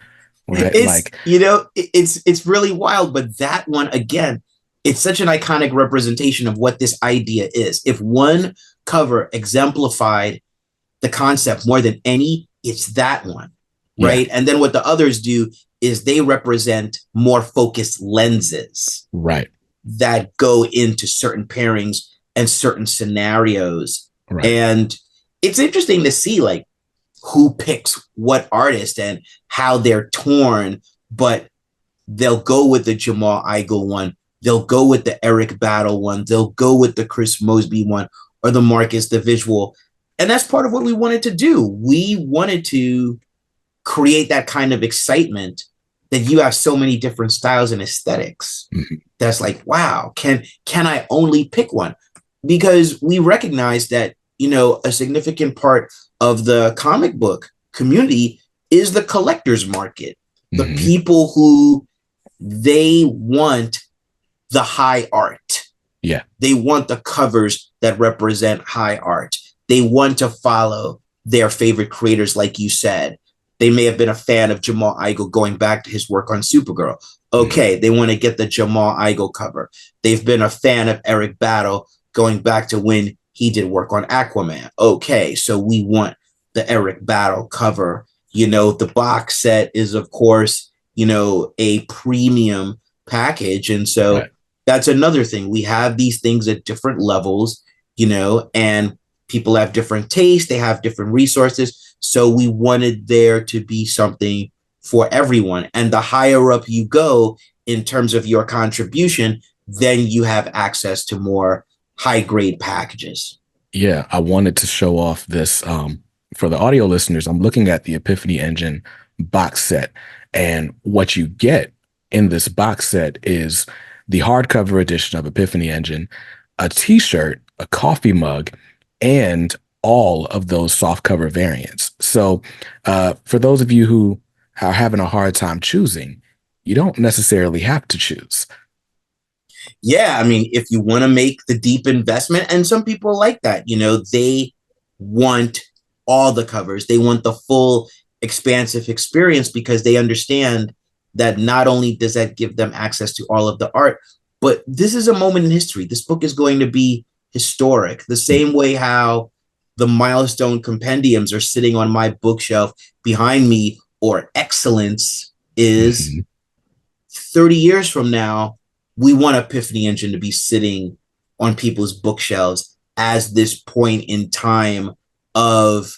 right? It's, Like, it's really wild, but that one again, it's such an iconic representation of what this idea is. If one cover exemplified the concept more than any, it's that one, yeah, right? And then what the others do is they represent more focused lenses right, that go into certain pairings and certain scenarios. right. And it's interesting to see, like, who picks what artist and how they're torn, but they'll go with the Jamal Igle one, they'll go with the Eric Battle one, they'll go with the Chris Mosby one, or the Marcus the Visual. And that's part of what we wanted to do. We wanted to create that kind of excitement that you have so many different styles and aesthetics. Mm-hmm. That's like, wow, can I only pick one? Because we recognize that, a significant part of the comic book community is the collector's market. The Mm-hmm. people who they want the high art. Yeah. They want the covers that represent high art. They want to follow their favorite creators, like you said. They may have been a fan of Jamal Igle going back to his work on Supergirl. Okay, they want to get the Jamal Igle cover. They've been a fan of Eric Battle going back to when he did work on Aquaman. Okay, so we want the Eric Battle cover. The box set is, of course, a premium package. And so Right. that's another thing. We have these things at different levels, and people have different tastes, they have different resources. So we wanted there to be something for everyone. And the higher up you go in terms of your contribution, then you have access to more high grade packages. Yeah, I wanted to show off this for the audio listeners. I'm looking at the Epiphany Engine box set, and what you get in this box set is the hardcover edition of Epiphany Engine, a t-shirt, a coffee mug, and all of those softcover variants. So for those of you who are having a hard time choosing, you don't necessarily have to choose. Yeah, I mean, if you want to make the deep investment, and some people like that, they want all the covers, they want the full expansive experience, because they understand that not only does that give them access to all of the art, but this is a moment in history. This book is going to be historic, the same way how the Milestone compendiums are sitting on my bookshelf behind me, or Excellence is. Mhm. 30 years from now, we want Epiphany Engine to be sitting on people's bookshelves as this point in time of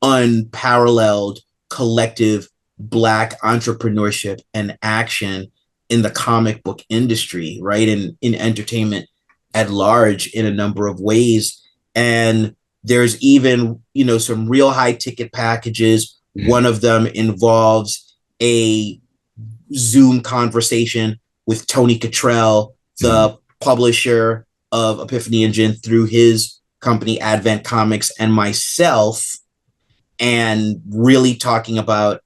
unparalleled collective Black entrepreneurship and action in the comic book industry, right? And in entertainment at large in a number of ways. And there's even, some real high ticket packages. One of them involves a Zoom conversation with Tony Cottrell, the publisher of Epiphany Engine, through his company Advent Comics, and myself, and really talking about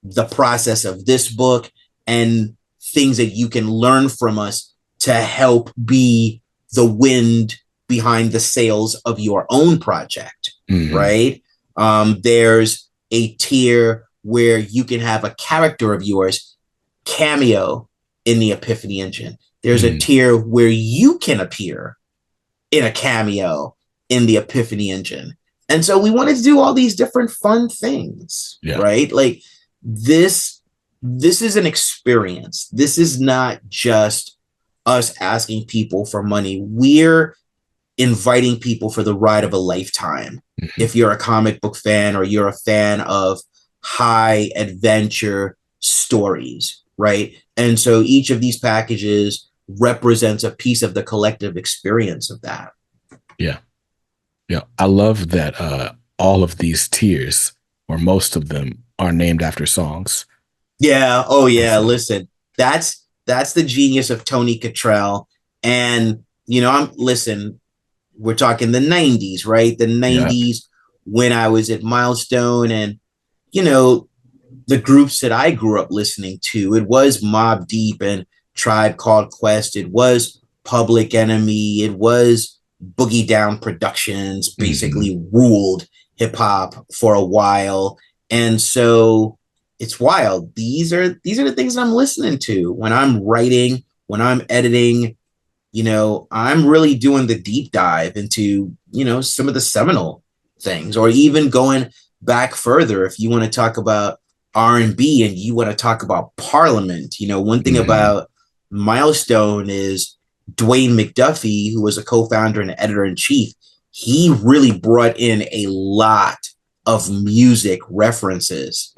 the process of this book and things that you can learn from us to help be the wind behind the sails of your own project, right? There's a tier where you can have a character of yours cameo in the Epiphany Engine. There's a tier where you can appear in a cameo in the Epiphany Engine. And so we wanted to do all these different fun things, right? Like this is an experience. This is not just us asking people for money. We're inviting people for the ride of a lifetime. If you're a comic book fan, or you're a fan of high adventure stories, right? And so each of these packages represents a piece of the collective experience of that. Yeah. Yeah. I love that all of these tiers, or most of them, are named after songs. Yeah. Oh yeah. Listen, that's the genius of Tony Cottrell. And listen, we're talking the 90s, right? The Yeah. 90s when I was at Milestone, and, you know, the groups that I grew up listening to, it was Mobb Deep and Tribe Called Quest. It was Public Enemy. It was Boogie Down Productions, basically ruled hip hop for a while. And so it's wild. These are the things I'm listening to when I'm writing, when I'm editing. You know, I'm really doing the deep dive into, you know, some of the seminal things, or even going back further. If you want to talk about R&B and you want to talk about Parliament, you know, one thing about Milestone is Dwayne McDuffie, who was a co-founder and editor-in-chief, he really brought in a lot of music references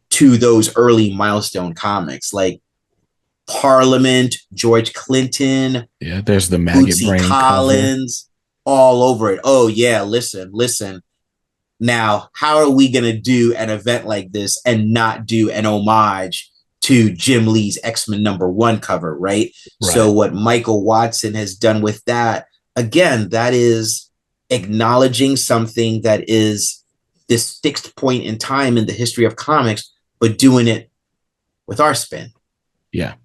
to those early Milestone comics, like Parliament, George Clinton. Yeah, there's the Maggot Bootsy Brain Collins, cover. All over it. Oh yeah, listen. Now, how are we gonna do an event like this and not do an homage to Jim Lee's X-Men #1 cover, right? So what Michael Watson has done with that, again, that is acknowledging something that is this fixed point in time in the history of comics, but doing it with our spin. Yeah.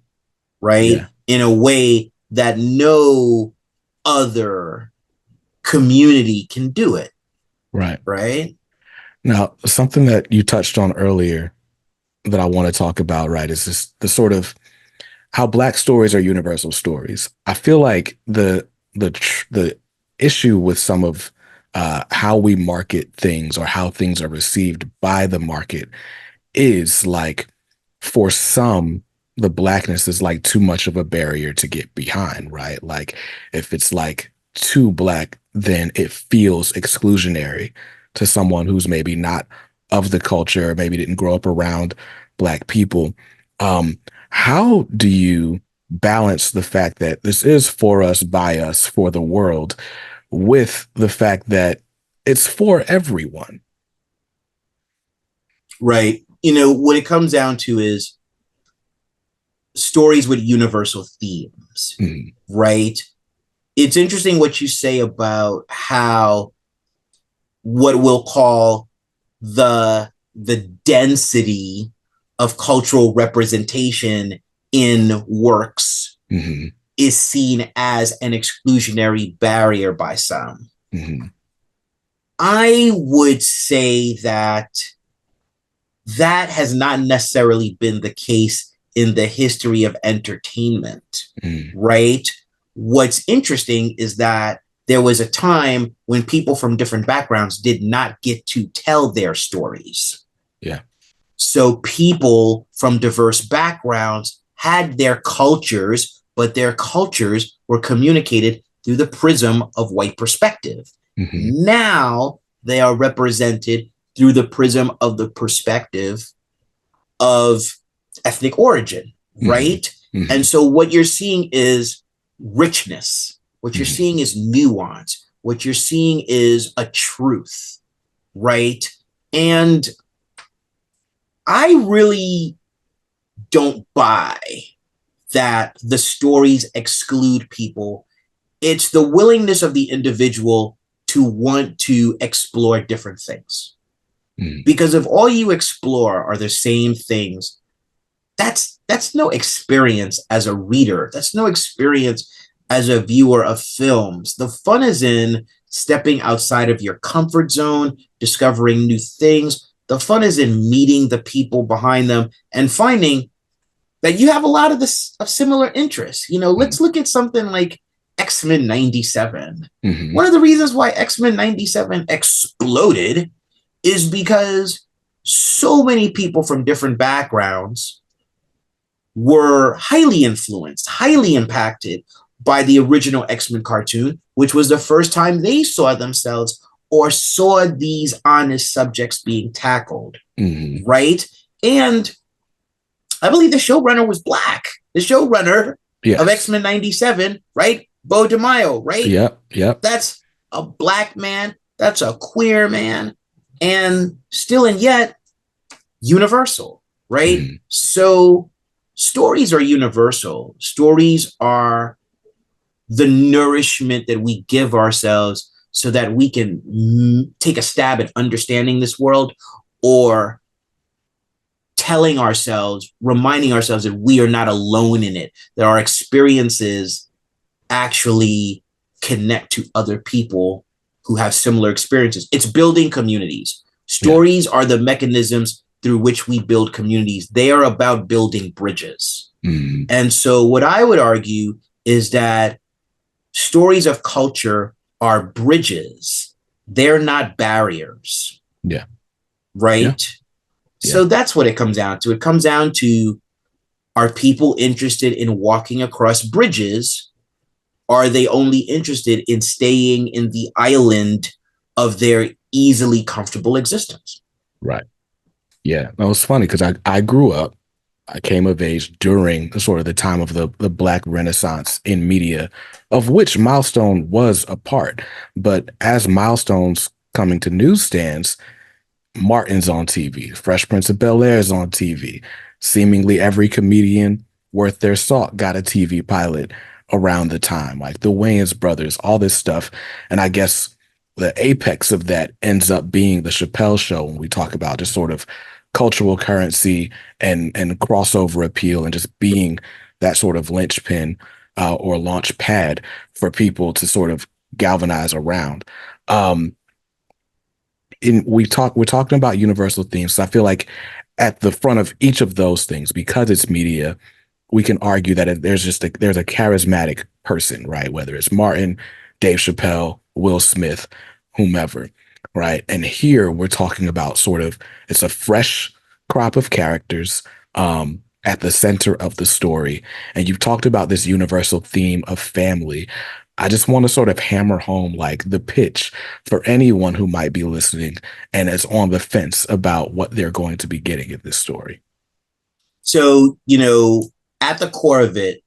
Right? Yeah. In a way that no other community can do it. Right. Right. Now, something that you touched on earlier that I want to talk about, right, is this the sort of how Black stories are universal stories. I feel like the issue with some of how we market things or how things are received by the market is like, for some, the Blackness is like too much of a barrier to get behind, right? Like if it's like too Black, then it feels exclusionary to someone who's maybe not of the culture, maybe didn't grow up around Black people. How do you balance the fact that this is for us, by us, for the world, with the fact that it's for everyone? Right. You know, what it comes down to is stories with universal themes, right? It's interesting what you say about how what we'll call the density of cultural representation in works is seen as an exclusionary barrier by some. I would say that has not necessarily been the case in the history of entertainment, right? What's interesting is that there was a time when people from different backgrounds did not get to tell their stories. Yeah. So people from diverse backgrounds had their cultures, but their cultures were communicated through the prism of white perspective. Now they are represented through the prism of the perspective of ethnic origin, right? And so what you're seeing is richness. What you're seeing is nuance. What you're seeing is a truth, right? And I really don't buy that the stories exclude people. It's the willingness of the individual to want to explore different things. Because if all you explore are the same things, that's no experience as a reader. That's no experience as a viewer of films. The fun is in stepping outside of your comfort zone, discovering new things. The fun is in meeting the people behind them and finding that you have a lot of similar interests. You know, let's look at something like X-Men 97. One of the reasons why X-Men 97 exploded is because so many people from different backgrounds were highly influenced, highly impacted by the original X-Men cartoon, which was the first time they saw themselves or saw these honest subjects being tackled, right? And I believe the showrunner was Black. The showrunner of X-Men 97, right? Bo DeMaio, right? Yep. That's a Black man. That's a queer man. And still and yet universal, right? So stories are universal. Stories are the nourishment that we give ourselves so that we can take a stab at understanding this world, or telling ourselves, reminding ourselves that we are not alone in it, that our experiences actually connect to other people who have similar experiences. It's building communities. Stories are the mechanisms through which we build communities. They are about building bridges. Mm. And so what I would argue is that stories of culture are bridges. They're not barriers. Yeah. Right? Yeah. So that's what it comes down to. It comes down to, are people interested in walking across bridges? Are they only interested in staying in the island of their easily comfortable existence? Right. Yeah. No, it's funny because I grew up, I came of age during sort of the time of the Black Renaissance in media, of which Milestone was a part. But as Milestone's coming to newsstands, Martin's on TV, Fresh Prince of Bel-Air's on TV. Seemingly every comedian worth their salt got a TV pilot around the time, like the Wayans brothers, all this stuff. And I guess the apex of that ends up being the Chappelle Show, when we talk about just sort of cultural currency and crossover appeal, and just being that sort of linchpin or launch pad for people to sort of galvanize around. We're talking about universal themes. So I feel like at the front of each of those things, because it's media, we can argue that there's a charismatic person, right? Whether it's Martin, Dave Chappelle, Will Smith, whomever, right? And here we're talking about sort of, it's a fresh crop of characters at the center of the story. And you've talked about this universal theme of family. I just want to sort of hammer home like the pitch for anyone who might be listening and is on the fence about what they're going to be getting in this story. So, at the core of it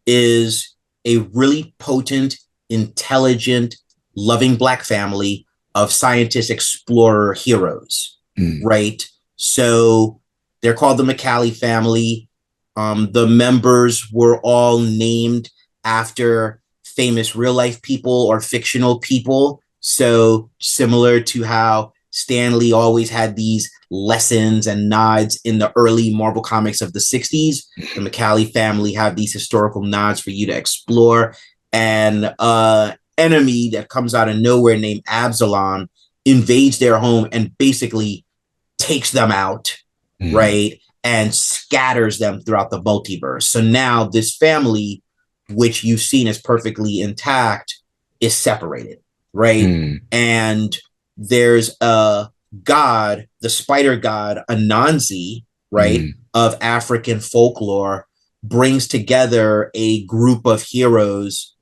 is a really potent, intelligent, loving Black family of scientist, explorer heroes, right? So they're called the McCallie family. The members were all named after famous real life people or fictional people. So similar to how Stan Lee always had these lessons and nods in the early Marvel comics of the 60s, the McCallie family have these historical nods for you to explore. And enemy that comes out of nowhere named Absalom invades their home and basically takes them out, right? And scatters them throughout the multiverse. So now this family, which you've seen is perfectly intact, is separated, right? And there's a god, the spider god, Anansi, right, of African folklore, brings together a group of heroes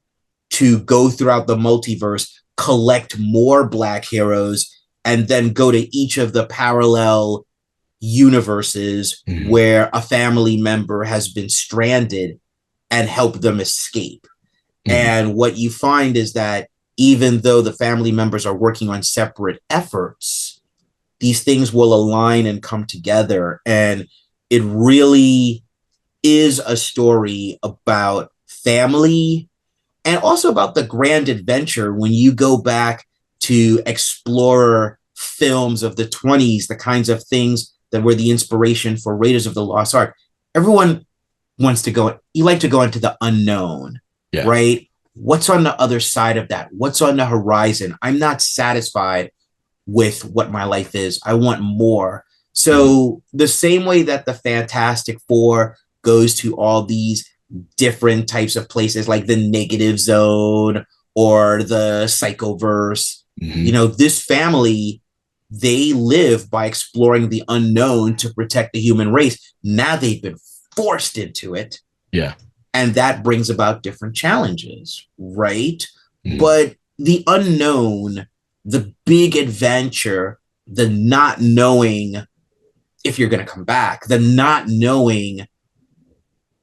to go throughout the multiverse, collect more Black heroes, and then go to each of the parallel universes where a family member has been stranded and help them escape. And what you find is that even though the family members are working on separate efforts, these things will align and come together. And it really is a story about family and also about the grand adventure. When you go back to explorer films of the 20s, the kinds of things that were the inspiration for Raiders of the Lost Ark, everyone wants to go, you like to go into the unknown, right? What's on the other side of that? What's on the horizon? I'm not satisfied with what my life is. I want more. So the same way that the Fantastic Four goes to all these different types of places like the Negative Zone or the Psychoverse, this family, they live by exploring the unknown to protect the human race. Now they've been forced into it. Yeah. And that brings about different challenges, right? But the unknown, the big adventure, the not knowing if you're going to come back, the not knowing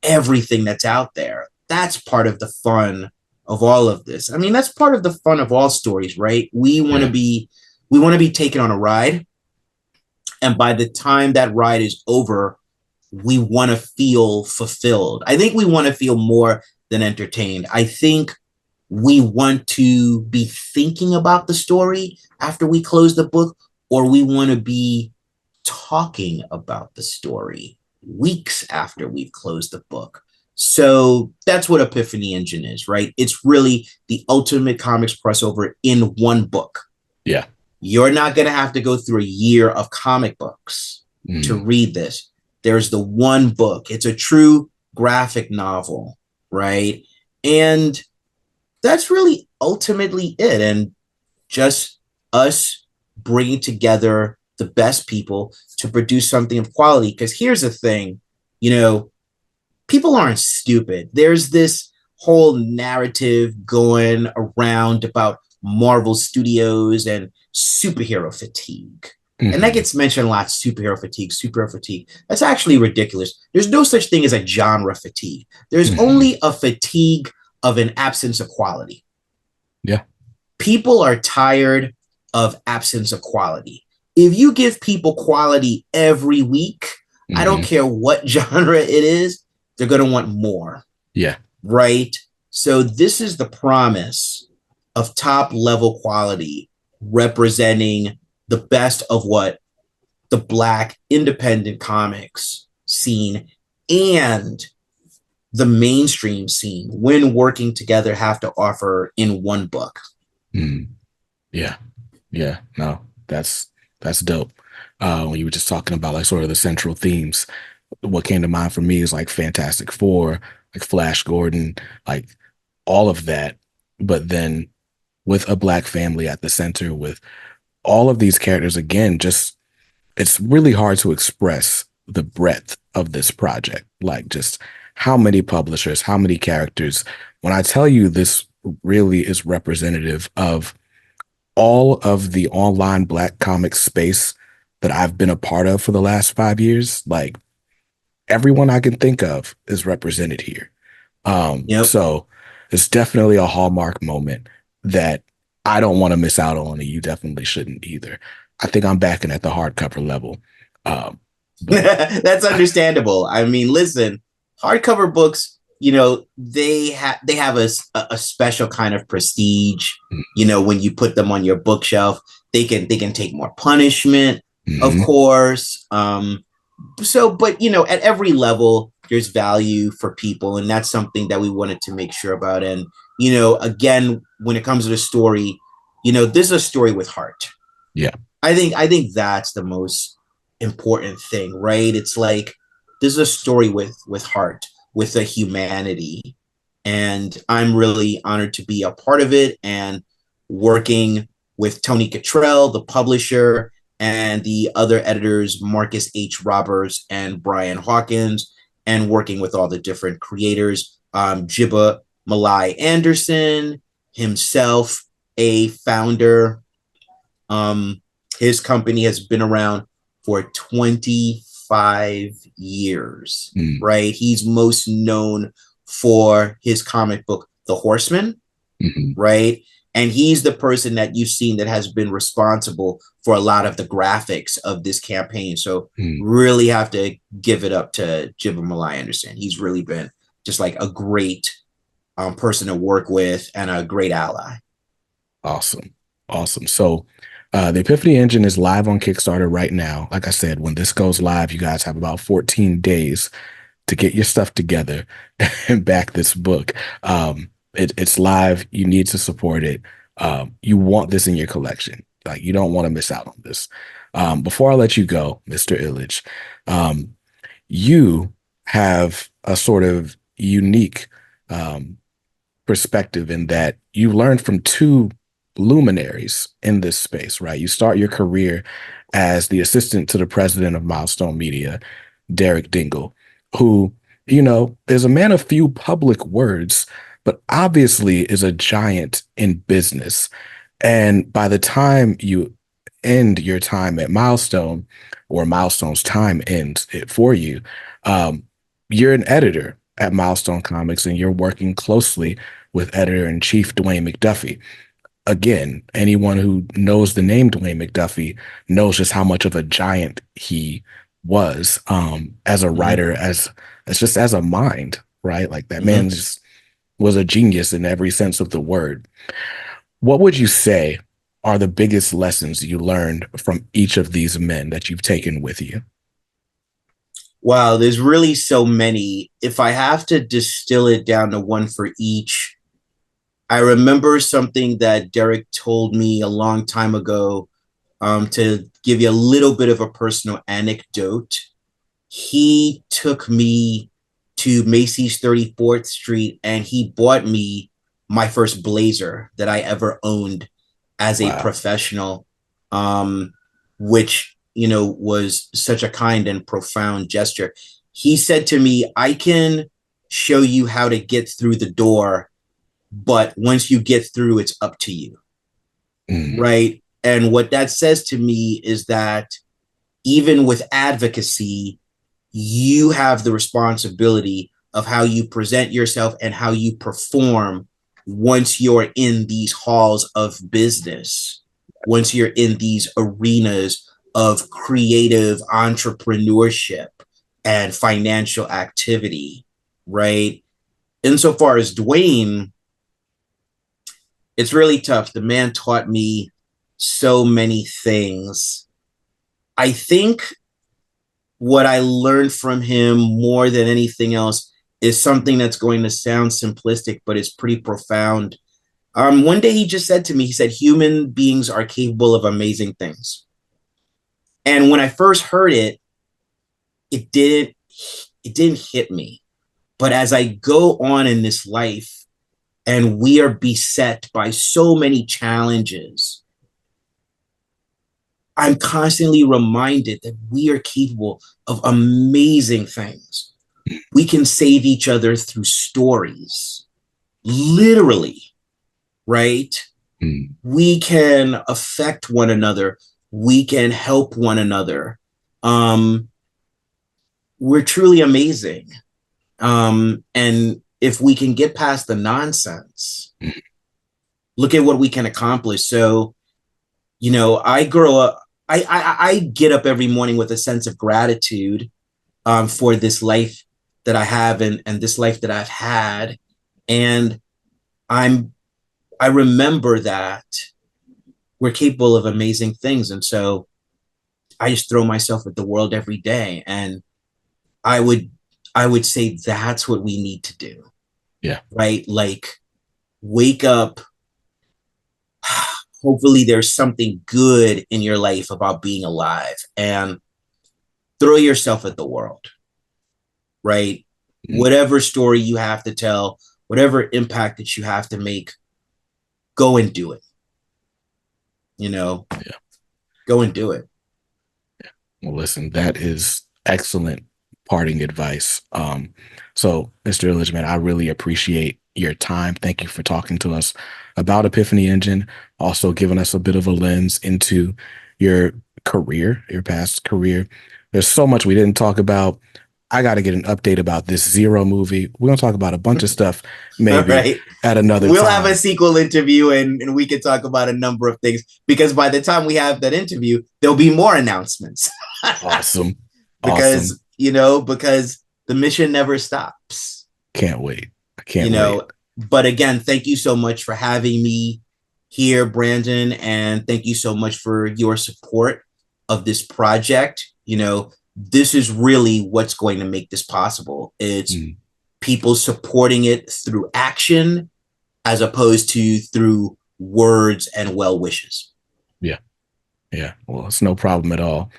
everything that's out there, that's part of the fun of all of this. I mean, that's part of the fun of all stories, right? We want to be taken on a ride. And by the time that ride is over, we want to feel fulfilled. I think we want to feel more than entertained. I think we want to be thinking about the story after we close the book, or we want to be talking about the story weeks after we've closed the book. So that's what Epiphany Engine is, right? It's really the ultimate comics crossover in one book. Yeah. You're not going to have to go through a year of comic books to read this. There's the one book. It's a true graphic novel, right? And that's really ultimately it. And just us bringing together the best people to produce something of quality. Because here's the thing, you know, people aren't stupid. There's this whole narrative going around about Marvel Studios and superhero fatigue. And that gets mentioned a lot, superhero fatigue, superhero fatigue. That's actually ridiculous. There's no such thing as a genre fatigue. There's only a fatigue of an absence of quality. Yeah. People are tired of absence of quality. If you give people quality every week, I don't care what genre it is, they're going to want more. Yeah. Right? So this is the promise of top level quality representing the best of what the Black independent comics scene and the mainstream scene, when working together, have to offer in one book. Yeah. Yeah. No, that's dope. When you were just talking about like sort of the central themes, what came to mind for me is like Fantastic Four, like Flash Gordon, like all of that. But then with a Black family at the center, with all of these characters, again, just it's really hard to express the breadth of this project. Like just how many publishers, how many characters. When I tell you this really is representative of all of the online Black comic space that I've been a part of for the last 5 years, like everyone I can think of is represented here. So it's definitely a hallmark moment that I don't want to miss out on, and you definitely shouldn't either. I think I'm backing at the hardcover level. That's understandable. I mean, listen, hardcover books, you know, they have a special kind of prestige. You know, when you put them on your bookshelf, they can take more punishment, of course. But you know, at every level, there's value for people, and that's something that we wanted to make sure about. And you know, again, when it comes to the story, you know, this is a story with heart. Yeah, I think that's the most important thing, right? It's like this is a story with heart, with a humanity, and I'm really honored to be a part of it and working with Tony Cottrell, the publisher, and the other editors, Marcus H. Roberts and Brian Hawkins, and working with all the different creators, Jibba Malai Anderson, himself, a founder. His company has been around for 25 years, right? He's most known for his comic book, The Horseman, right? And he's the person that you've seen that has been responsible for a lot of the graphics of this campaign. So really have to give it up to Jibba Malai Anderson. He's really been just like a great person to work with and a great ally. Awesome. So the Epiphany Engine is live on Kickstarter right now. Like I said, when this goes live, you guys have about 14 days to get your stuff together and back this book. It's live. You need to support it. You want this in your collection. Like you don't want to miss out on this. Before I let you go, Mr. ILLIDGE, you have a sort of unique perspective in that you learned from two luminaries in this space, right? You start your career as the assistant to the president of Milestone Media, Derek Dingle, who, you know, is a man of few public words, but obviously is a giant in business. And by the time you end your time at Milestone, or Milestone's time ends it for you, you're an editor at Milestone Comics, and you're working closely with editor-in-chief Dwayne McDuffie. Again, anyone who knows the name Dwayne McDuffie knows just how much of a giant he was as a writer, as just as a mind, right? Like that man just was a genius in every sense of the word. What would you say are the biggest lessons you learned from each of these men that you've taken with you? Wow, there's really so many. If I have to distill it down to one for each, I remember something that Derek told me a long time ago. To give you a little bit of a personal anecdote, he took me to Macy's 34th Street and he bought me my first blazer that I ever owned as a Wow. professional, which, was such a kind and profound gesture. He said to me, I can show you how to get through the door, but once you get through, it's up to you. Mm, Right. And what that says to me is that even with advocacy, you have the responsibility of how you present yourself and how you perform once you're in these halls of business, once you're in these arenas of creative entrepreneurship and financial activity, right? Insofar as Dwayne, it's really tough. The man taught me so many things. I think what I learned from him more than anything else is something that's going to sound simplistic, but it's pretty profound. One day he just said to me, he said, human beings are capable of amazing things. And when I first heard it, it didn't, it didn't hit me. But as I go on in this life and we are beset by so many challenges, I'm constantly reminded that we are capable of amazing things. We can save each other through stories, literally, right? mm, We can affect one another. We can help one another. Um, we're truly amazing. And if we can get past the nonsense, mm. look at what we can accomplish. So, I grow up, I get up every morning with a sense of gratitude for this life that I have and this life that I've had. And I'm I remember that we're capable of amazing things. And so I just throw myself at the world every day. And I would I would say that's what we need to do, Yeah. right? Like wake up. Hopefully there's something good in your life about being alive and throw yourself at the world, right? Mm, Whatever story you have to tell, whatever impact that you have to make, go and do it. You know, yeah. go and do it. Well, listen, that is excellent parting advice. So, Mr. Illich, man, I really appreciate your time. Thank you for talking to us about Epiphany Engine, also giving us a bit of a lens into your career, your past career. There's so much we didn't talk about. I got to get an update about this Zero movie. We're going to talk about a bunch of stuff All maybe right. at another We'll have a time. sequel interview and we can talk about a number of things because by the time we have that interview, there'll be more announcements. Awesome. Awesome. because the mission never stops. Can't wait. I you can't wait. know but again, thank you so much for having me here, Brandon, and thank you so much for your support of this project. This is really what's going to make this possible. It's Mm, people supporting it through action as opposed to through words and well wishes. yeah. Yeah. Well, it's no problem at all.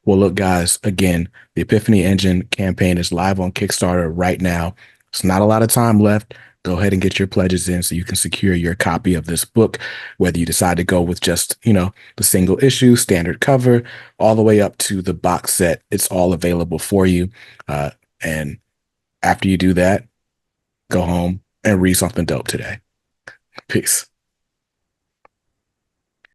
Well, look, guys, again, the Epiphany Engine campaign is live on Kickstarter right now. It's not a lot of time left. Go ahead and get your pledges in so you can secure your copy of this book, whether you decide to go with just, the single issue, standard cover, all the way up to the box set. It's all available for you. And after you do that, go home and read something dope today. Peace.